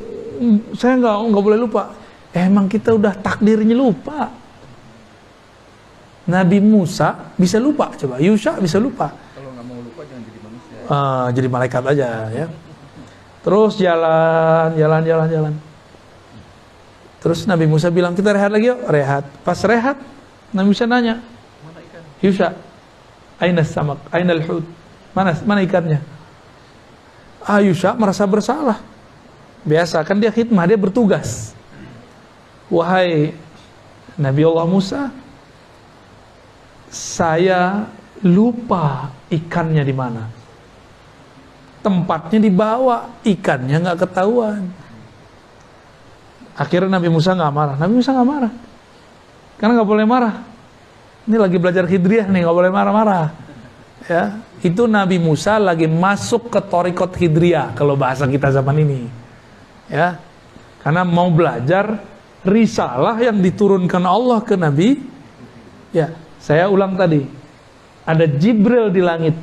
saya nggak boleh lupa. Emang kita udah takdirnya lupa. Nabi Musa bisa lupa, coba Yusha bisa lupa. Kalau nggak mau lupa jangan jadi manusia. Jadi malaikat aja ya. Terus jalan. Terus Nabi Musa bilang, kita rehat lagi yuk. Rehat. Pas rehat, Nabi Musa nanya, Mana ikan? Yusha, aina samak, aina al-hud? Mana ikannya? Yusha merasa bersalah. Biasa kan dia khidmah, dia bertugas. Wahai Nabi Allah Musa, saya lupa ikannya di mana. Tempatnya dibawa, ikannya nggak ketahuan. Akhirnya Nabi Musa nggak marah. Nabi Musa nggak marah, karena nggak boleh marah. Ini lagi belajar Khidriyah nih, nggak boleh marah-marah. Ya, itu Nabi Musa lagi masuk ke Thariqat Khidriyah kalau bahasa kita zaman ini. Ya, karena mau belajar risalah yang diturunkan Allah ke Nabi. Ya, saya ulang tadi. Ada Jibril di langit,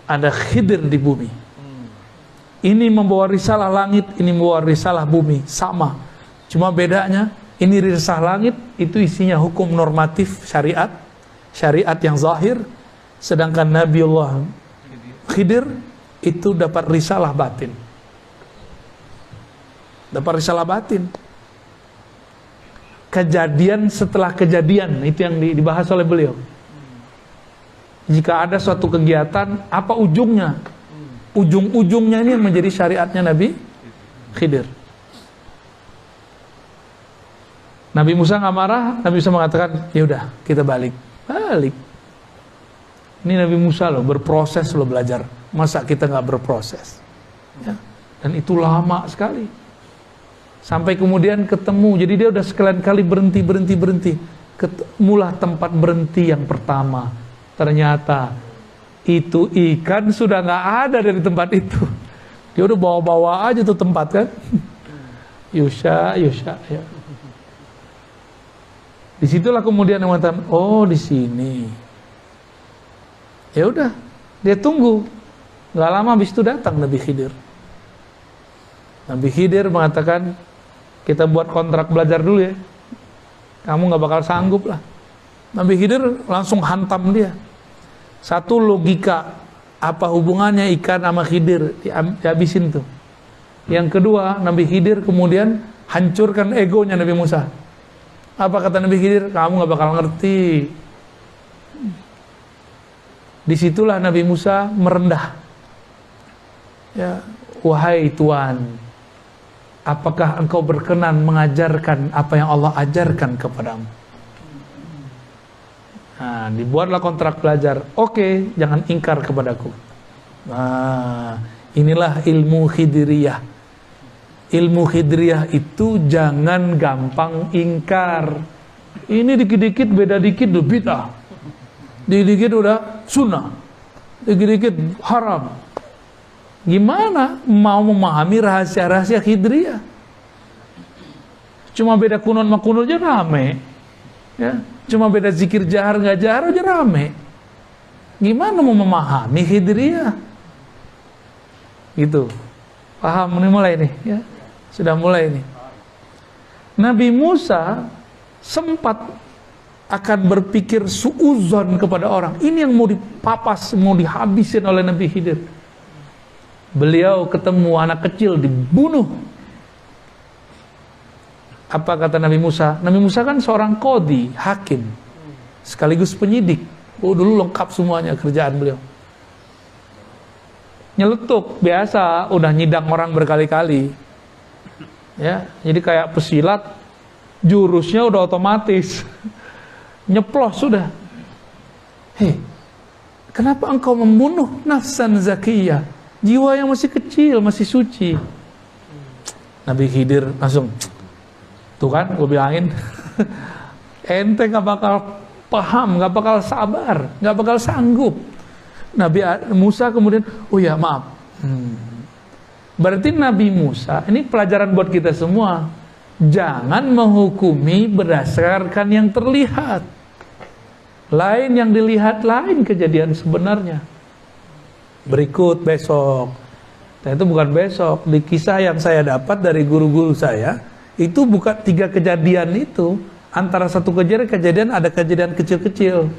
ada Khidir di bumi. Ini membawa risalah langit, ini membawa risalah bumi, sama. Cuma bedanya, ini risalah langit itu isinya hukum normatif syariat, syariat yang zahir, sedangkan Nabiullah Khidir itu dapat risalah batin. Dapat risalah batin. Kejadian setelah kejadian, itu yang dibahas oleh beliau. Jika ada suatu kegiatan, apa ujungnya? Ujung-ujungnya ini yang menjadi syariatnya Nabi Khidir. Nabi Musa nggak marah, Nabi Musa mengatakan, ya udah kita balik. Ini Nabi Musa loh, berproses loh belajar. Masa kita nggak berproses? Ya. Dan itu lama sekali. Sampai kemudian ketemu, jadi dia udah sekalian kali berhenti. Ketemulah tempat berhenti yang pertama. Ternyata itu ikan sudah nggak ada dari tempat itu. Dia udah bawa-bawa aja tuh tempat kan. Yusha ya. Disitulah kemudian yang mengatakan, oh di sini. Ya udah, dia tunggu. Nggak lama habis itu datang Nabi Khidir. Nabi Khidir mengatakan, kita buat kontrak belajar dulu ya. Kamu nggak bakal sanggup lah. Nabi Khidir langsung hantam dia. Satu logika Apa hubungannya ikan sama Khidir? Dihabisin tuh. Yang kedua, Nabi Khidir kemudian hancurkan egonya Nabi Musa. Apa kata Nabi Khidir? Kamu gak bakal ngerti. Disitulah Nabi Musa merendah. Ya, wahai Tuhan, apakah engkau berkenan mengajarkan apa yang Allah ajarkan kepadamu? Nah, dibuatlah kontrak belajar. Oke, jangan ingkar kepadaku. Nah, inilah ilmu Khidriyah. Ilmu Khidriyah itu jangan gampang ingkar. Ini dikit-dikit beda dikit udah bid'ah. Dikit-dikit udah sunnah. Dikit-dikit haram. Gimana mau memahami rahasia-rahasia Khidriyah? Cuma beda kunun sama kunun aja rame. Ya, cuma beda zikir jahar nggak jahar aja rame. Gimana mau memahami Khidriyah? Gitu. Paham? Ini mulai nih, ya. Sudah mulai nih. Nabi Musa sempat akan berpikir suuzon kepada orang. Ini yang mau dipapas, mau dihabisin oleh Nabi Khidir. Beliau ketemu anak kecil dibunuh. Apa kata Nabi Musa? Nabi Musa kan seorang qadhi, hakim, sekaligus penyidik. Oh, dulu lengkap semuanya kerjaan beliau. Nyeletuk, biasa, udah nyidang orang berkali-kali. Ya, jadi kayak pesilat, jurusnya udah otomatis. Nyeplos sudah. Hei, kenapa engkau membunuh nafsan zakiyah? Jiwa yang masih kecil, masih suci. Nabi Khidir langsung, tuh kan, gue bilangin, ente gak bakal paham, gak bakal sabar, gak bakal sanggup. Nabi Musa kemudian, oh ya maaf. Berarti Nabi Musa, ini pelajaran buat kita semua. Jangan menghukumi berdasarkan yang terlihat. Lain yang dilihat, lain kejadian sebenarnya. Berikut besok. Dan itu bukan besok. Di kisah yang saya dapat dari guru-guru saya, itu bukan 3 kejadian itu. Antara satu kejadian ada kejadian kecil-kecil.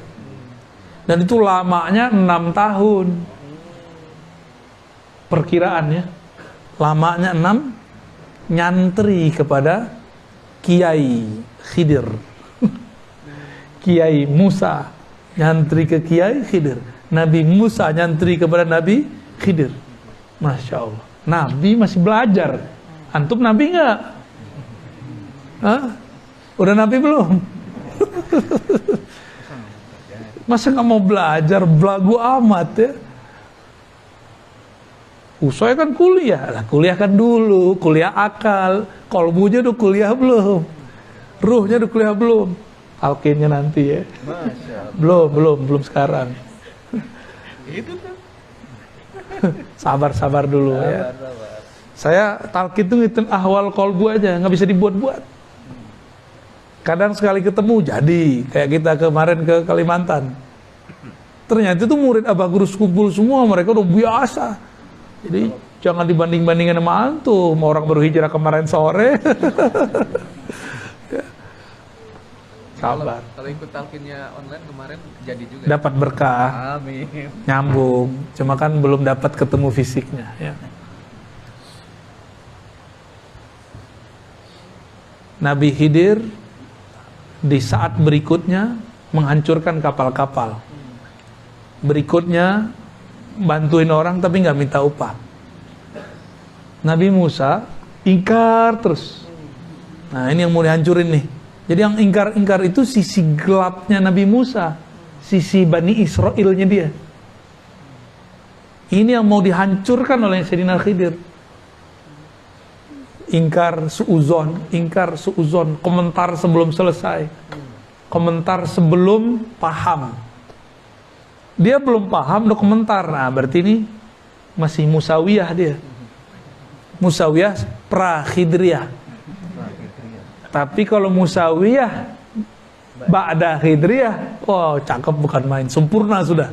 Dan itu lamanya 6 tahun. Perkiraannya. Lamanya 6, nyantri kepada Kiai Khidir. Kiai Musa nyantri ke Kiai Khidir. Nabi Musa nyantri kepada Nabi Khidir. Masya Allah. Nabi masih belajar. Antum Nabi nggak? Hah? Udah Nabi belum? Masa nggak mau belajar? Belagu amat ya. Saya kan kuliah. Lah, kuliah kan dulu. Kuliah akal. Kolbunya udah kuliah belum? Ruhnya udah kuliah belum? Alkinnya nanti ya. Belum sekarang. Itu tuh. Sabar dulu ya. Saya talqin itu ngitung ahwal kolbu aja, nggak bisa dibuat-buat. Kadang sekali ketemu jadi, kayak kita kemarin ke Kalimantan. Ternyata itu murid Abah Gurus kumpul semua, mereka udah biasa. Jadi jangan dibanding-bandingin sama antum, orang baru hijrah kemarin sore. Sabar. Kalau ikut talqinnya online kemarin jadi juga. Dapat berkah. Amin. Nyambung. Cuma kan belum dapat ketemu fisiknya. Ya. Nabi Khidir di saat berikutnya menghancurkan kapal-kapal. Berikutnya bantuin orang tapi nggak minta upah. Nabi Musa ingkar terus. Nah ini yang mau dihancurin nih. Jadi yang ingkar-ingkar itu sisi gelapnya Nabi Musa, sisi Bani Israilnya dia. Ini yang mau dihancurkan oleh Sayyidina Khidir. Ingkar suuzon, komentar sebelum selesai. Komentar sebelum paham. Dia belum paham, udah komentar. Nah, berarti ini masih Musawiyah dia. Musawiyah pra-Khidriyah. Tapi kalau Musawiyah ba'da Khidriyah, oh cakep bukan main, sempurna sudah.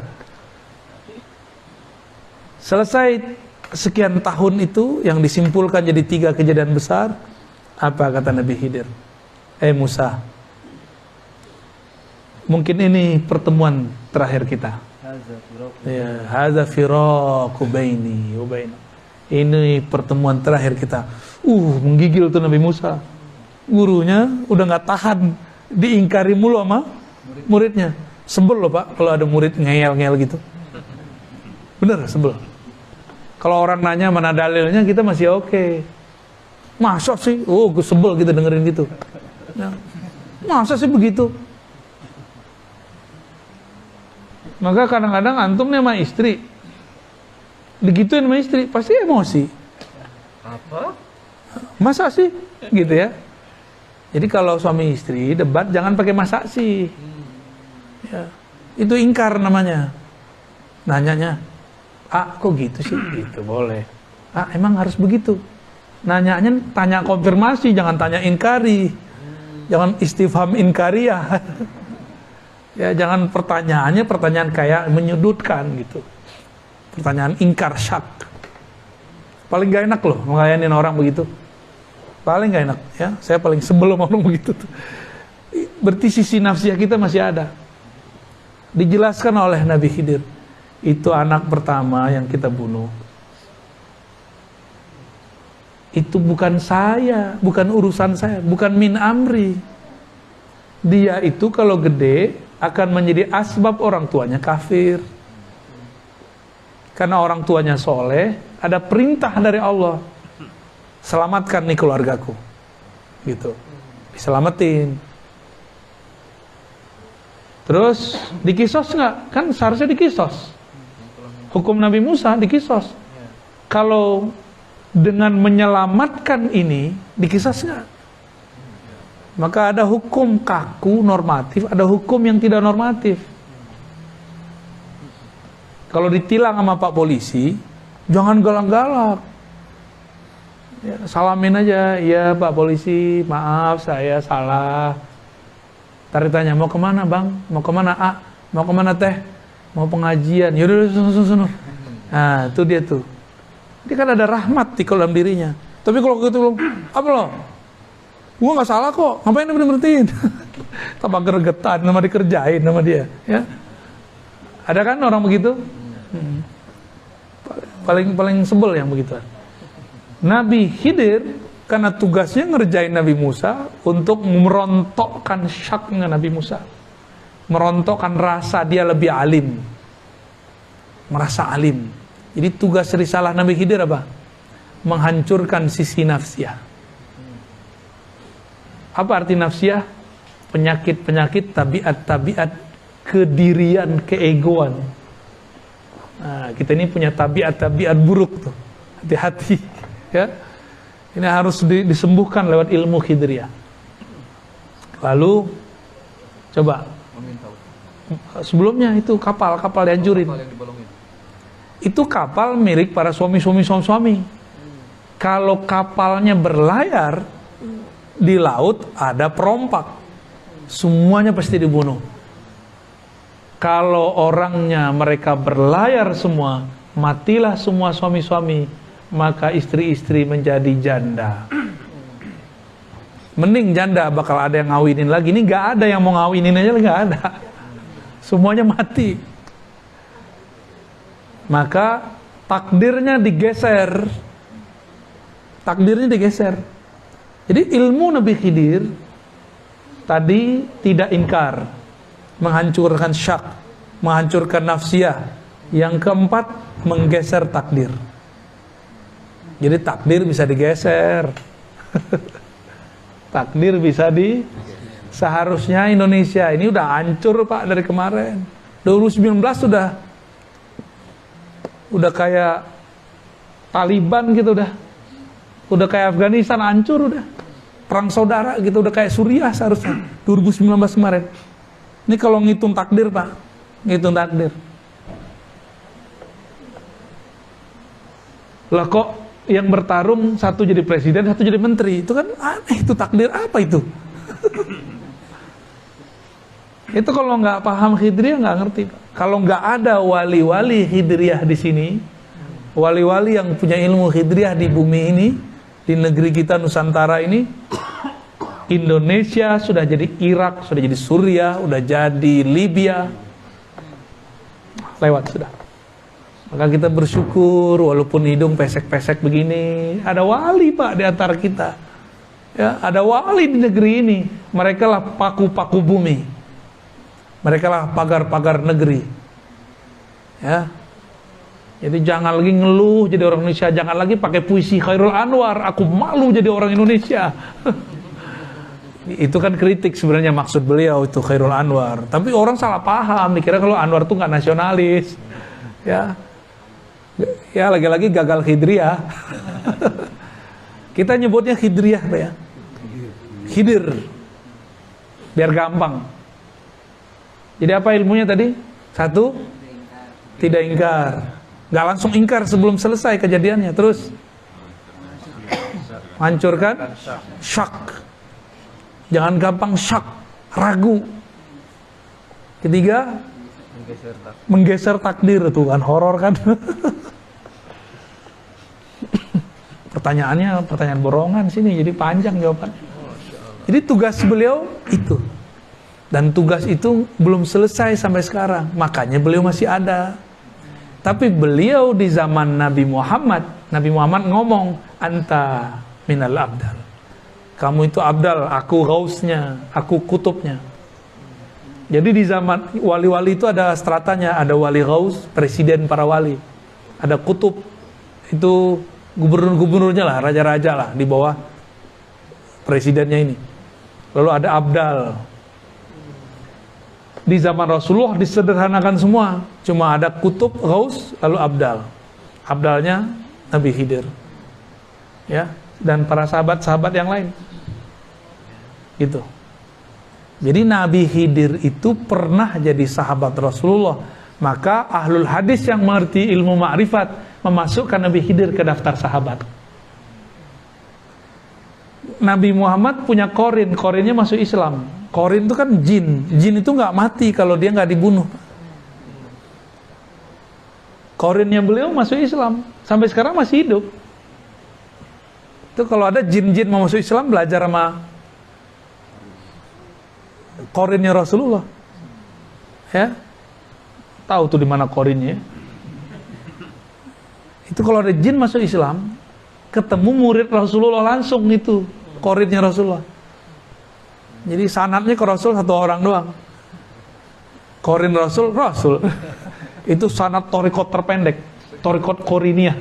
Selesai sekian tahun itu yang disimpulkan jadi 3 kejadian besar. Apa kata Nabi Khidir? Musa, mungkin ini pertemuan terakhir kita. Ya, hadza firaqu baini wa baina. Ini pertemuan terakhir kita. Menggigil tuh Nabi Musa. Gurunya udah nggak tahan, diingkari mulu sama muridnya. Sebel loh Pak kalau ada murid ngeyel-ngeyel gitu. Bener, sebel. Kalau orang nanya mana dalilnya, kita masih oke. Masa sih? Gue sebel gitu dengerin gitu. Ya. Masa sih begitu? Maka kadang-kadang antum nih sama istri, digituin sama istri, pasti emosi. Apa? Masa sih? Gitu ya. Jadi kalau suami istri debat jangan pakai masa sih. Ya. Itu ingkar namanya. Nanyanya, kok gitu sih? Gitu boleh. Emang harus begitu? Nanyanya tanya konfirmasi, jangan tanya inkari. Jangan istifham inkariyah. Ya, jangan pertanyaan kayak menyudutkan gitu. Pertanyaan ingkar syak. Paling gak enak loh ngelayanin orang begitu. Paling gak enak ya. Saya paling sebel sama orang begitu tuh. Berarti sisi nafsiyah kita masih ada. Dijelaskan oleh Nabi Khidir, itu anak pertama yang kita bunuh. Itu bukan saya, bukan urusan saya, bukan min amri. Dia itu kalau gede akan menjadi asbab orang tuanya kafir. Karena orang tuanya soleh, ada perintah dari Allah, selamatkan nih keluargaku, gitu, diselamatin. Terus dikisos nggak? Kan seharusnya dikisos. Hukum Nabi Musa dikisos. Kalau dengan menyelamatkan ini dikisos nggak? Maka ada hukum kaku normatif, ada hukum yang tidak normatif. Kalau ditilang sama Pak Polisi, jangan galak-galak. Ya, salamin aja, ya Pak Polisi, maaf saya salah. Ntar ditanya, mau kemana Bang? Mau kemana Mau kemana Teh? Mau pengajian. Yaudah, sono. Nah, itu dia tuh. Dia kan ada rahmat di dalam dirinya. Tapi kalau gitu belum, apa loh? Gua nggak salah kok, ngapain berhentiin? Tambah gregetan, nama dikerjain nama dia, ya. Ada kan orang begitu? Paling sebel yang begitu. Nabi Khidir karena tugasnya ngerjain Nabi Musa untuk merontokkan syaknya Nabi Musa, merontokkan rasa dia lebih alim, merasa alim. Jadi tugas risalah Nabi Khidir apa? Menghancurkan sisi nafsiyah. Apa arti nafsiyah? Penyakit-penyakit, tabiat-tabiat kedirian, keegoan. Nah, kita ini punya tabiat-tabiat buruk tuh. Hati-hati, ya. Ini harus disembuhkan lewat ilmu Khidriyah. Lalu coba sebelumnya itu kapal dihancurin. Itu kapal milik para suami. Kalau kapalnya berlayar di laut ada perompak, semuanya pasti dibunuh. Kalau orangnya mereka berlayar semua, matilah semua suami-suami, maka istri-istri menjadi janda. Mending janda bakal ada yang ngawinin lagi. Ini nggak ada yang mau ngawinin aja, nggak ada. Semuanya mati. Maka takdirnya digeser. Jadi ilmu Nabi Khidir tadi tidak ingkar, menghancurkan syak, menghancurkan nafsiyah. Yang keempat, menggeser takdir. Jadi takdir bisa digeser. Takdir bisa seharusnya Indonesia ini udah hancur Pak dari kemarin. 2019 udah kayak Taliban gitu udah kayak Afghanistan hancur udah. Perang saudara gitu udah kayak Suriah seharusnya 2019 kemarin. Ini kalau ngitung takdir Pak, ngitung takdir. Lah kok yang bertarung satu jadi presiden, satu jadi menteri, itu kan aneh, itu takdir apa itu? Itu kalau nggak paham Khidriyah nggak ngerti. Kalau nggak ada wali-wali Khidriyah di sini, wali-wali yang punya ilmu Khidriyah di bumi ini, di negeri kita Nusantara ini, Indonesia sudah jadi Irak, sudah jadi Suriah, sudah jadi Libya. lewat sudah. Maka kita bersyukur walaupun hidung pesek-pesek begini, ada wali Pak di antara kita. Ya, ada wali di negeri ini. Mereka lah paku-paku bumi. Mereka lah pagar-pagar negeri. Ya. Jadi jangan lagi ngeluh jadi orang Indonesia, jangan lagi pakai puisi Khairul Anwar, aku malu jadi orang Indonesia. Itu kan kritik sebenarnya maksud beliau itu Khairul Anwar. Tapi orang salah paham, dikira kalau Anwar tuh nggak nasionalis. Ya. Ya lagi-lagi gagal Hidriyah. Kita nyebutnya Hidriyah Pak ya. Khidir. Biar gampang. Jadi apa ilmunya tadi? Satu, tidak ingkar. Gak langsung ingkar sebelum selesai kejadiannya. Terus hancurkan syak. Jangan gampang syak, ragu. Ketiga, menggeser takdir. Tuh kan horor kan. Pertanyaannya pertanyaan borongan sini, jadi panjang jawabannya. Jadi tugas beliau itu. Dan tugas itu belum selesai sampai sekarang. Makanya beliau masih ada. Tapi beliau di zaman Nabi Muhammad ngomong, anta minal abdal. Kamu itu abdal, aku gausnya, aku kutubnya. Jadi di zaman wali-wali itu ada stratanya, ada wali gaus, presiden para wali. Ada kutub, itu gubernur-gubernurnya lah, raja-raja lah di bawah presidennya ini. Lalu ada abdal. Di zaman Rasulullah disederhanakan semua, cuma ada kutub, gaus, lalu abdal. Abdalnya Nabi Khidir, ya, dan para sahabat-sahabat yang lain, gitu. Jadi Nabi Khidir itu pernah jadi sahabat Rasulullah. Maka ahlul hadis yang mengerti ilmu ma'rifat memasukkan Nabi Khidir ke daftar sahabat. Nabi Muhammad punya korin, korinnya masuk Islam. Korin itu kan jin. Jin itu nggak mati kalau dia nggak dibunuh. Korinnya beliau masuk Islam. Sampai sekarang masih hidup. Itu kalau ada jin-jin mau masuk Islam, belajar sama korinnya Rasulullah. Ya. Tahu tuh di mana korinnya. Itu kalau ada jin masuk Islam, ketemu murid Rasulullah langsung itu korinnya Rasulullah. Jadi sanadnya ke Rasul satu orang doang. Korin Rasul, Rasul. Itu sanad torikot terpendek, torikot koriniyah.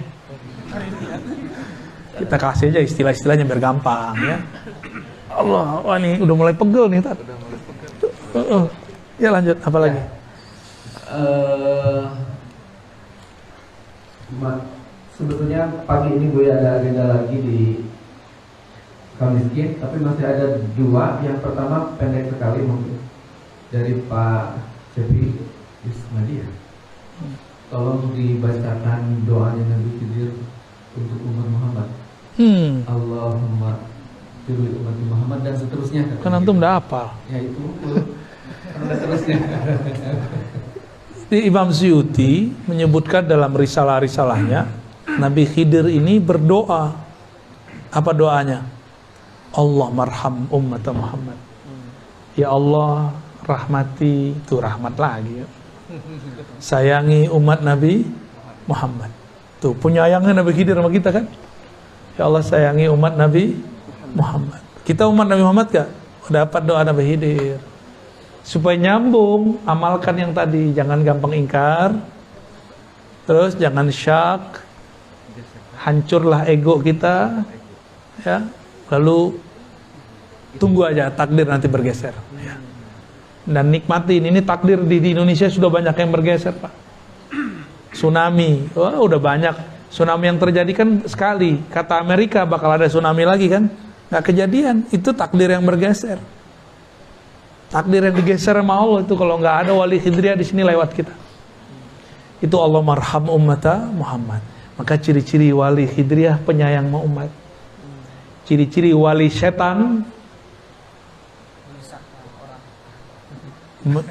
Kita kasih aja istilah-istilahnya biar gampang ya. Allah, wah ini udah mulai pegel nih Tat. Ya lanjut, apa lagi? Sebetulnya pagi ini gue ada agenda lagi di Kamiskin, tapi masih ada dua. Yang pertama pendek sekali mungkin dari Pak Cepi Ismail. Tolong dibacakan doanya Nabi Khidir untuk umat Muhammad. Allahumma firli umat Muhammad dan seterusnya. Kan antum udah hafal. Ya itu dan seterusnya. Imam Suyuti menyebutkan dalam risalah-risalahnya, Nabi Khidir ini berdoa. Apa doanya? Allah marham umat Muhammad. Ya Allah, rahmati, itu rahmat lagi ya. Sayangi umat Nabi Muhammad. Tuh, penyayangnya Nabi Khidir sama kita kan? Ya Allah sayangi umat Nabi Muhammad. Kita umat Nabi Muhammad gak? Dapat doa Nabi Khidir. Supaya nyambung, amalkan yang tadi. Jangan gampang ingkar. Terus jangan syak. Hancurlah ego kita. Ya. Lalu tunggu aja takdir nanti bergeser ya. Dan nikmatin ini takdir di Indonesia sudah banyak yang bergeser Pak. Tsunami, udah banyak tsunami yang terjadi kan sekali. Kata Amerika bakal ada tsunami lagi kan, nggak kejadian. Itu takdir yang bergeser. Takdir yang digeser sama Allah itu kalau nggak ada wali Khidriyah di sini lewat kita. Itu Allah marham ummata Muhammad. Maka ciri-ciri wali Khidriyah penyayang sama umat. Ciri-ciri wali setan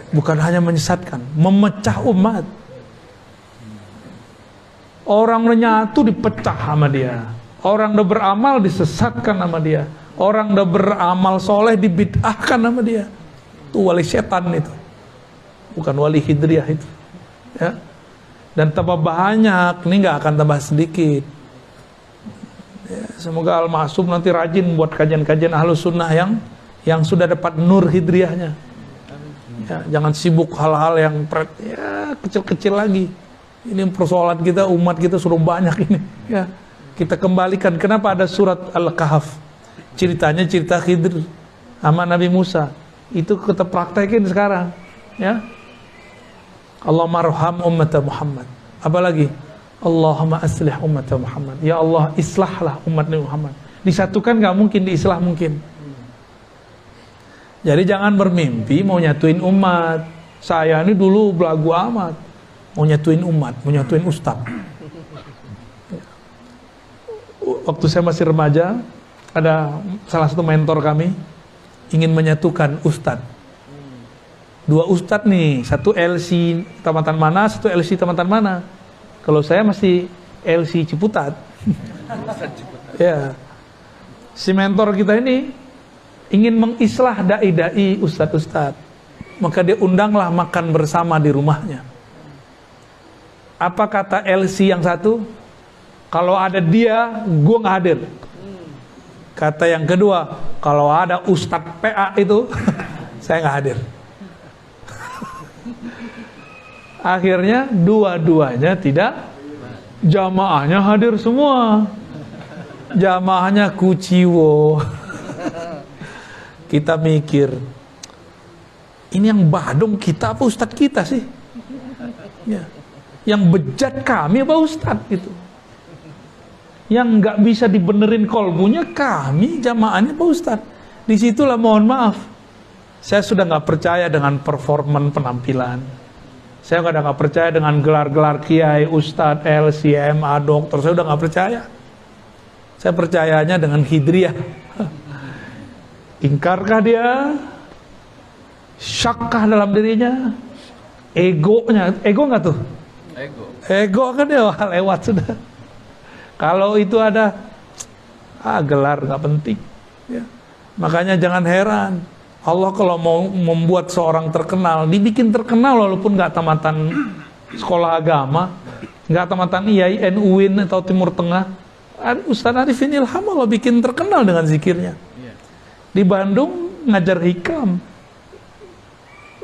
bukan hanya menyesatkan, memecah umat. Orang nyatu dipecah sama dia. Orang udah beramal disesatkan sama dia. Orang udah beramal soleh dibid'ahkan sama dia. Itu wali setan itu. Bukan wali Khidriyah itu. Ya. dan tambah banyak, ini nggak akan tambah sedikit. Ya, semoga Al-Ma'sum nanti rajin buat kajian-kajian Ahlus Sunnah yang sudah dapat nur hidriyahnya. Ya, jangan sibuk hal-hal yang ya, kecil-kecil lagi. Ini persoalan kita, umat kita sudah banyak ini. Ya, kita kembalikan. Kenapa ada surat Al-Kahf? Ceritanya cerita Khidir sama Nabi Musa. Itu kita praktekin sekarang. Ya, Allahumma arham ummata Muhammad. Apalagi Allahumma aslih ummata Muhammad. Ya Allah, islahlah umat Nabi Muhammad. Disatukan nggak mungkin, diislah mungkin. Jadi jangan bermimpi mau nyatuin umat. Saya ini dulu belagu amat, mau nyatuin umat, mau nyatuin ustaz. Waktu saya masih remaja, ada salah satu mentor kami ingin menyatukan ustaz. Dua ustaz nih, satu LC Tamatan mana, satu LC Tamatan mana. Kalau saya masih LC Ciputat. Ya, si mentor kita ini ingin mengislah dai-dai ustadz-ustadz, maka dia undanglah makan bersama di rumahnya. Apa kata LC yang satu? Kalau ada dia, gue nggak hadir. Kata yang kedua, kalau ada ustadz PA itu, saya nggak hadir. Akhirnya dua-duanya tidak, jamaahnya hadir semua. Jamaahnya kuciwo. Kita mikir, ini yang badung kita apa ustadz kita sih? Ya. Yang bejat kami apa ustadz gitu? Yang nggak bisa dibenerin kolbunya kami, jamaahnya apa ustadz? Disitulah mohon maaf, saya sudah nggak percaya dengan performan penampilan. Saya nggak percaya dengan gelar-gelar kiai, ustadz, LCMA, dokter. Saya udah nggak percaya. Saya percayanya dengan hidriyah. Ingkarkah dia? Syakkah dalam dirinya? Egonya, ego nggak tuh? Ego kan dia lewat sudah. Kalau itu ada, gelar nggak penting. Ya. Makanya jangan heran. Allah kalau mau membuat seorang terkenal, dibikin terkenal walaupun nggak tamatan sekolah agama, nggak tamatan IAIN, UIN atau Timur Tengah. Ustaz Arifin Ilham Allah bikin terkenal dengan zikirnya. Di Bandung ngajar hikam,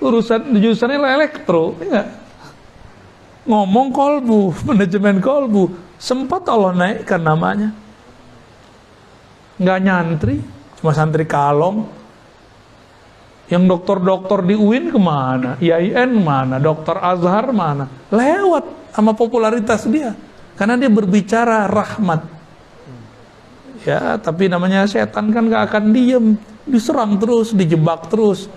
jurusannya elektro, ya. Ngomong kolbu, manajemen kolbu, sempat Allah naikkan namanya. Nggak nyantri, cuma santri kalong. Yang dokter-dokter di UIN kemana? IAIN mana? Dokter Azhar mana? Lewat sama popularitas dia, karena dia berbicara rahmat. Ya, tapi namanya setan kan gak akan diem, diserang terus, dijebak terus.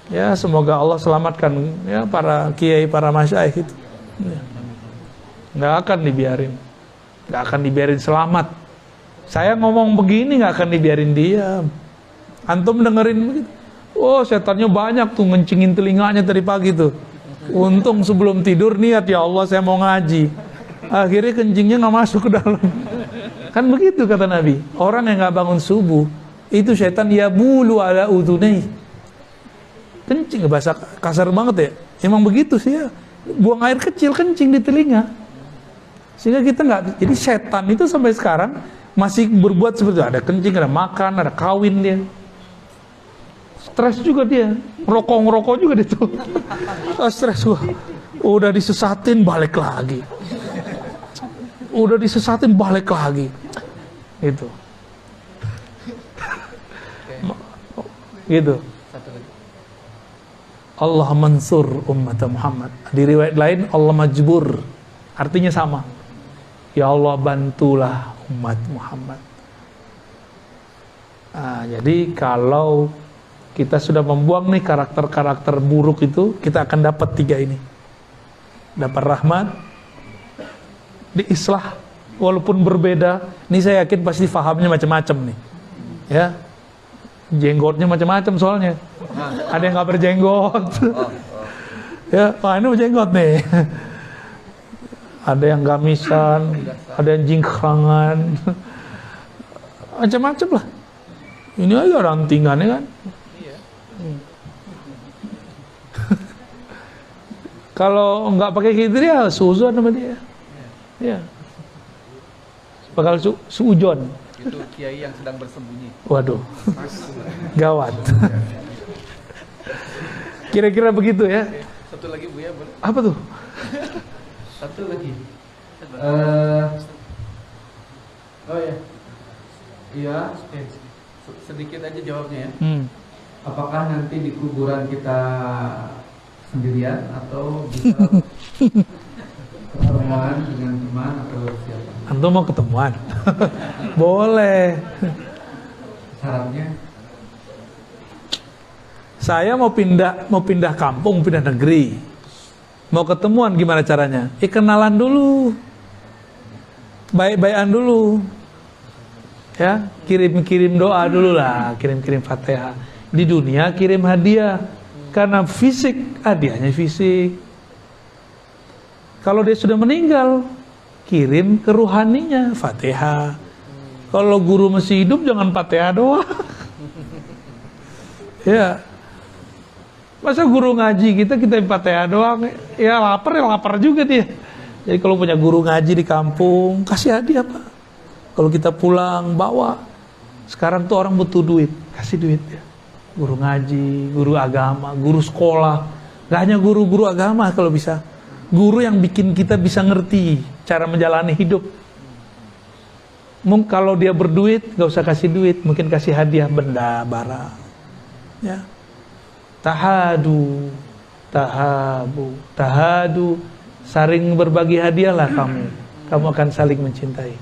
Ya, semoga Allah selamatkan ya para kiai, para masyayikh itu. Ya. Gak akan dibiarin, gak akan dibiarin selamat. Saya ngomong begini gak akan dibiarin diam. Antum dengerin begitu, oh setannya banyak tuh ngencingin telinganya dari pagi tuh. Untung sebelum tidur niat, ya Allah saya mau ngaji. Akhirnya kencingnya gak masuk ke dalam. Kan begitu kata Nabi, orang yang nggak bangun subuh itu setan ya bulu ala udunai. Kencing, bahasa kasar banget ya. Emang begitu sih ya. Buang air kecil kencing di telinga. Sehingga kita nggak. Jadi setan itu sampai sekarang masih berbuat seperti itu. Ada kencing, ada makan, ada kawin dia. Stres juga dia. Ngerokok juga dia tuh. Stres gua. Udah disesatin balik lagi. Udah disesatin balik lagi. Gitu. Gitu. Allah mansur umat Muhammad. Di riwayat lain Allah majbur. Artinya sama. Ya Allah bantulah umat Muhammad. Jadi kalau kita sudah membuang nih karakter-karakter buruk itu, kita akan dapat 3 ini. Dapat rahmat, diislah walaupun berbeda. Ini saya yakin pasti fahamnya macam-macam nih. Ya. Jenggotnya macam-macam soalnya. Ada yang nggak berjenggot. Ya, ini berjenggot nih. Ada yang gamisan, ada yang jingkrangan. Macam-macam lah. Ini aja rantingannya kan. Kalau nggak pakai gitu ya suzon sama dia. Ya. Bakal suujon. Itu kiai yang sedang bersembunyi. Waduh. Gawat. Kira-kira begitu ya. Satu lagi Buya boleh? Apa tuh? Satu lagi. Oh ya. Iya, Sedikit aja jawabnya ya. apakah nanti di kuburan kita sendirian atau bisa ketemuan dengan teman atau siapa? Antum mau ketemuan? Boleh. Syaratnya? Saya mau pindah kampung, pindah negeri. Mau ketemuan gimana caranya? Kenalan dulu. Baik-baikan dulu. Ya, kirim-kirim doa dulu lah, kirim-kirim Fatihah. Di dunia kirim hadiah. Karena fisik, hadiahnya fisik. Kalau dia sudah meninggal, kirim ke ruhaninya Fatihah. Kalau guru masih hidup jangan Fatihah doang. Ya. Masa guru ngaji kita Fatihah doang? Ya lapar juga dia. Jadi kalau punya guru ngaji di kampung, kasih hadiah, Pak. Kalau kita pulang bawa. Sekarang tuh orang butuh duit, kasih duit ya. Guru ngaji, guru agama, guru sekolah. Gak hanya guru-guru agama kalau bisa. Guru yang bikin kita bisa ngerti cara menjalani hidup. Mungkin kalau dia berduit, gak usah kasih duit, mungkin kasih hadiah benda, barang. Ya. Tahadu, saling berbagi hadiahlah kamu akan saling mencintai.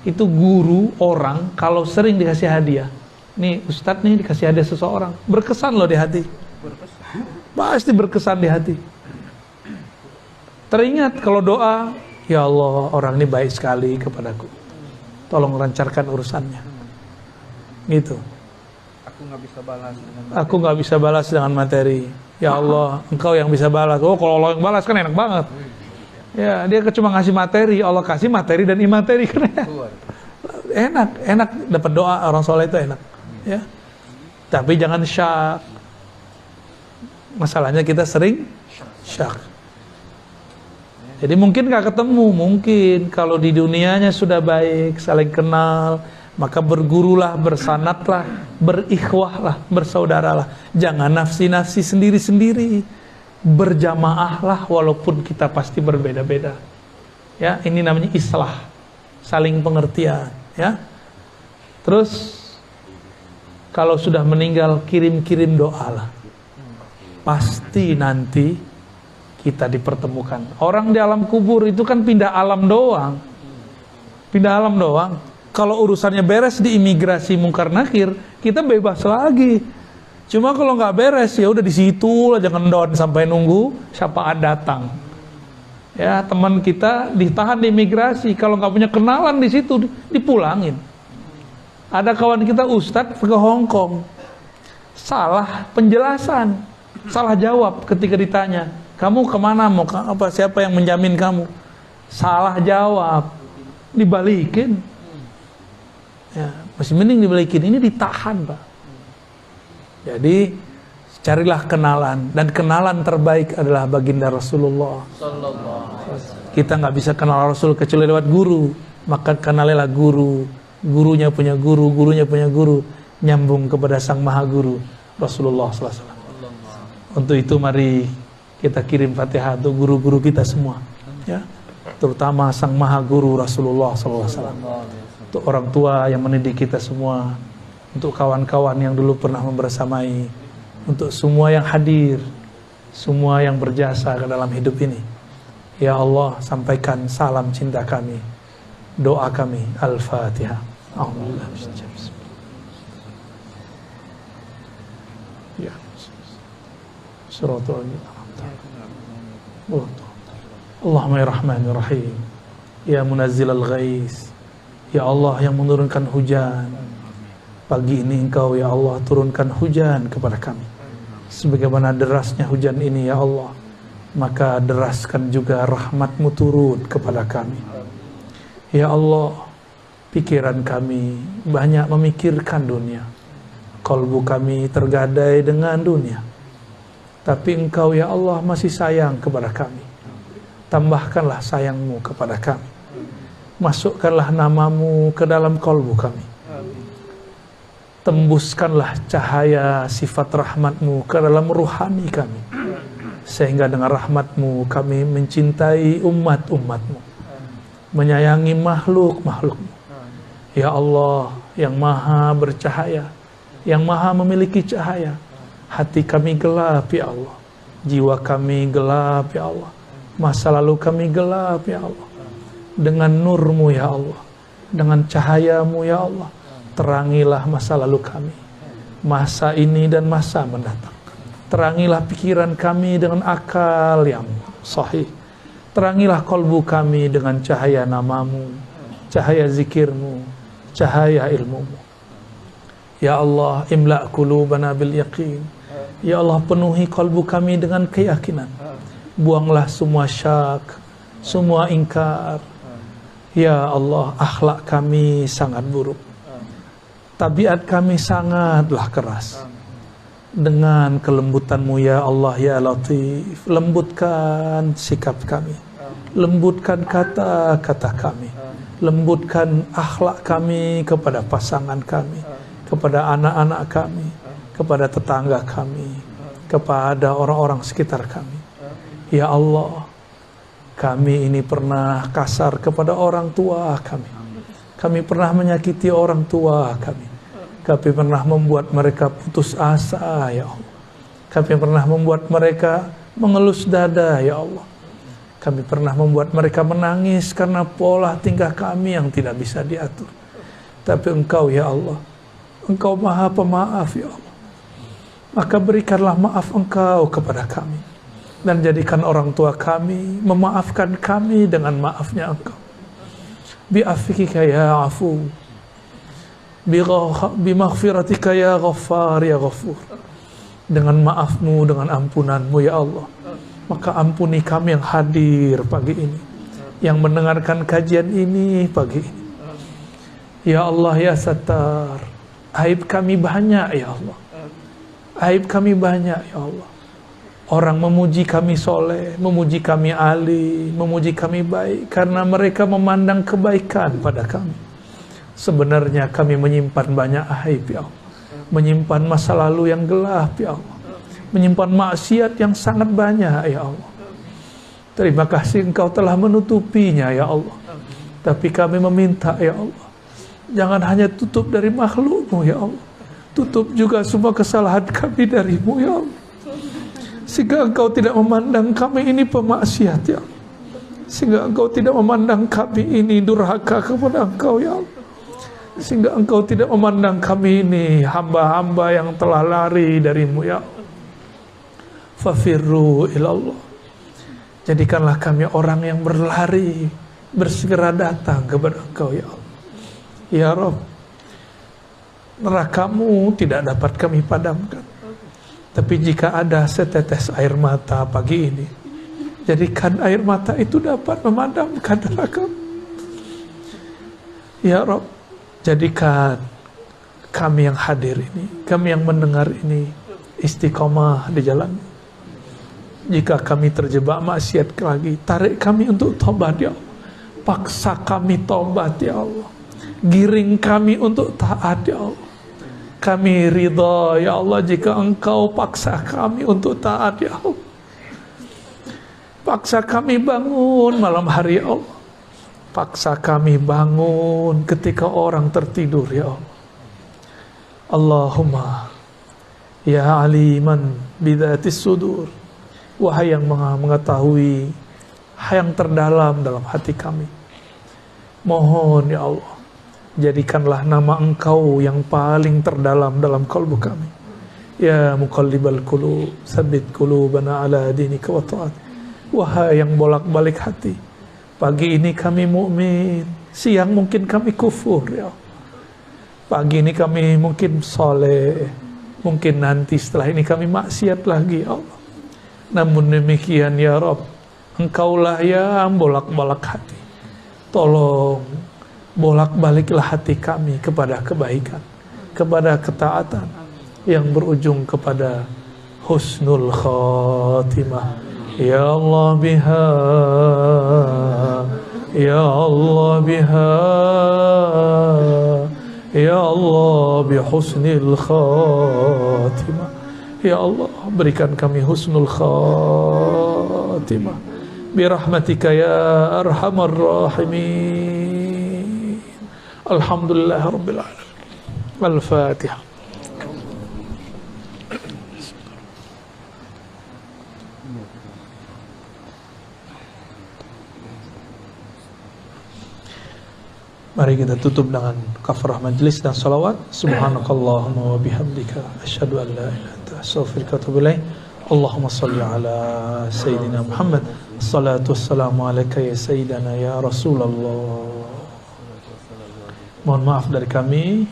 Itu guru orang kalau sering dikasih hadiah. Nih Ustadz nih dikasih hadiah seseorang, berkesan loh di hati. Pasti berkesan di hati. Teringat kalau doa, ya Allah orang ini baik sekali kepadaku, tolong lancarkan urusannya. Gitu. Aku nggak bisa balas dengan materi. Ya Allah, Engkau yang bisa balas. Oh, kalau Allah yang balas kan enak banget. Ya, dia cuma ngasih materi, Allah kasih materi dan imateri kan ya. Enak dapat doa orang soleh itu enak. Ya. Tapi jangan syak. Masalahnya kita sering syak. Jadi mungkin nggak ketemu, mungkin kalau di dunianya sudah baik, saling kenal. Maka bergurulah, bersanatlah, berikhwahlah, bersaudaralah. Jangan nafsi-nafsi sendiri-sendiri. Berjamaahlah walaupun kita pasti berbeda-beda. Ya, ini namanya islah, saling pengertian, ya. Terus kalau sudah meninggal kirim-kirim doalah. Pasti nanti kita dipertemukan. Orang di alam kubur itu kan pindah alam doang. Pindah alam doang. Kalau urusannya beres di imigrasi mungkar nakir, kita bebas lagi. Cuma kalau nggak beres ya udah di situ lah, jangan down sampai nunggu syafaat datang. Ya, teman kita ditahan di imigrasi, kalau nggak punya kenalan di situ dipulangin. Ada kawan kita Ustadz ke Hong Kong, salah penjelasan, salah jawab ketika ditanya, kamu kemana, mau apa, siapa yang menjamin kamu? Salah jawab, dibalikin. Ya, masih mending dibalikin, ini ditahan, Pak. Jadi carilah kenalan, dan kenalan terbaik adalah baginda Rasulullah. Kita nggak bisa kenal Rasul kecuali lewat guru, maka kenalilah guru, gurunya punya guru, gurunya punya guru, nyambung kepada sang maha guru Rasulullah SAW. Untuk itu mari kita kirim Fatihah untuk guru-guru kita semua, ya, terutama sang maha guru Rasulullah SAW. Untuk orang tua yang mendidik kita semua, untuk kawan-kawan yang dulu pernah membersamai, untuk semua yang hadir, semua yang berjasa ke dalam hidup ini. Ya Allah, sampaikan salam cinta kami, doa kami. Al-Fatihah. Ya. Allahumma ya Rahmanir Rahim, ya Munazzilal Ghais, ya Allah yang menurunkan hujan. Pagi ini Engkau ya Allah turunkan hujan kepada kami. Sebagaimana derasnya hujan ini ya Allah, maka deraskan juga rahmat-Mu turun kepada kami. Ya Allah, pikiran kami banyak memikirkan dunia. Kalbu kami tergadai dengan dunia. Tapi Engkau ya Allah masih sayang kepada kami. Tambahkanlah sayang-Mu kepada kami. Masukkanlah nama-Mu ke dalam kalbu kami. Tembuskanlah cahaya sifat rahmat-Mu ke dalam ruhani kami. Sehingga dengan rahmat-Mu kami mencintai umat-umat-Mu. Menyayangi makhluk-makhluk-Mu. Ya Allah yang maha bercahaya, yang maha memiliki cahaya. Hati kami gelap ya Allah, jiwa kami gelap ya Allah, masa lalu kami gelap ya Allah. Dengan nur-Mu ya Allah, dengan cahaya-Mu ya Allah, terangilah masa lalu kami, masa ini dan masa mendatang. Terangilah pikiran kami dengan akal yang sahih. Terangilah kalbu kami dengan cahaya nama-Mu, cahaya zikir-Mu, cahaya ilmu-Mu. Ya Allah, imla' qulubana bil yaqin. Ya Allah, penuhi kalbu kami dengan keyakinan. Buanglah semua syak, semua ingkar. Ya Allah, akhlak kami sangat buruk. Tabiat kami sangatlah keras. Dengan kelembutan-Mu ya Allah ya Latif, lembutkan sikap kami. Lembutkan kata-kata kami. Lembutkan akhlak kami kepada pasangan kami, kepada anak-anak kami, kepada tetangga kami, kepada orang-orang sekitar kami. Ya Allah, kami ini pernah kasar kepada orang tua kami. Kami pernah menyakiti orang tua kami. Kami pernah membuat mereka putus asa, ya Allah. Kami pernah membuat mereka mengelus dada, ya Allah. Kami pernah membuat mereka menangis karena pola tingkah kami yang tidak bisa diatur. Tapi Engkau ya Allah, Engkau maha pemaaf ya Allah. Maka berikanlah maaf Engkau kepada kami. Dan jadikan orang tua kami memaafkan kami dengan maafnya Engkau. Bi'afika ya afu, bimaghfiratika ya ghaffar ya ghafur. Dengan maaf-Mu, dengan ampunan-Mu ya Allah. Maka ampuni kami yang hadir pagi ini, yang mendengarkan kajian ini pagi ini. Ya Allah ya Sattar, aib kami banyak ya Allah. Aib kami banyak ya Allah. Orang memuji kami soleh, memuji kami alim, memuji kami baik karena mereka memandang kebaikan pada kami. Sebenarnya kami menyimpan banyak aib ya Allah. Menyimpan masa lalu yang gelap ya Allah. Menyimpan maksiat yang sangat banyak ya Allah. Terima kasih Engkau telah menutupinya ya Allah. Tapi kami meminta ya Allah, jangan hanya tutup dari makhluk-Mu ya Allah, tutup juga semua kesalahan kami dari-Mu ya Allah. Sehingga Engkau tidak memandang kami ini pemaksiat ya Allah. Sehingga Engkau tidak memandang kami ini durhaka kepada Engkau ya Allah. Sehingga Engkau tidak memandang kami ini hamba-hamba yang telah lari dari-Mu ya Allah. Fafirru ilallah. Jadikanlah kami orang yang berlari, bersegera datang kepada Engkau ya Allah. Ya Rabb, neraka-Mu tidak dapat kami padamkan. Tapi jika ada setetes air mata pagi ini, jadikan air mata itu dapat memadamkan neraka. Ya Rabb, jadikan kami yang hadir ini, kami yang mendengar ini, istiqomah di jalan. Jika kami terjebak maksiat lagi, tarik kami untuk tobat ya Allah. Paksa kami tobat ya Allah. Giring kami untuk taat ya Allah. Kami ridha ya Allah jika Engkau paksa kami untuk taat ya Allah. Paksa kami bangun malam hari ya Allah. Paksa kami bangun ketika orang tertidur ya Allah. Allahumma ya aliman bidzatis sudur. Wahai yang mengetahui yang terdalam dalam hati kami, mohon ya Allah, jadikanlah nama Engkau yang paling terdalam dalam kalbu kami. Ya muqallibal qulub, tsabbit qulubana ala dinika wa ta'at. Wahai yang bolak-balik hati, pagi ini kami mukmin, siang mungkin kami kufur ya Allah. Pagi ini kami mungkin soleh, mungkin nanti setelah ini kami maksiat lagi ya Allah. Namun demikian ya Rabb, Engkaulah yang bolak-balik hati. Tolong bolak-baliklah hati kami kepada kebaikan, kepada ketaatan yang berujung kepada husnul khatimah. Ya Allah biha, Ya Allah biha, Ya Allah bihusnil khatimah. Ya Allah, berikan kami husnul khatimah birahmatika ya arhamar rahimin. Alhamdulillah rabbil alamin. Al-Fatihah. Mari kita tutup dengan kafarah majlis dan salawat. Subhanakallahumma wa bihamdika asyhadu an la ilaha illa anta astaghfiruka wa atubu ilaik. Allahumma shalli ala sayyidina Muhammad. Assalatu wassalamu alayka ya sayyidana ya Rasulullah. Mohon maaf dari kami.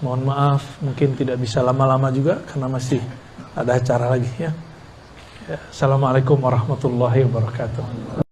Mohon maaf mungkin tidak bisa lama-lama juga karena masih ada acara lagi ya. Assalamualaikum warahmatullahi wabarakatuh.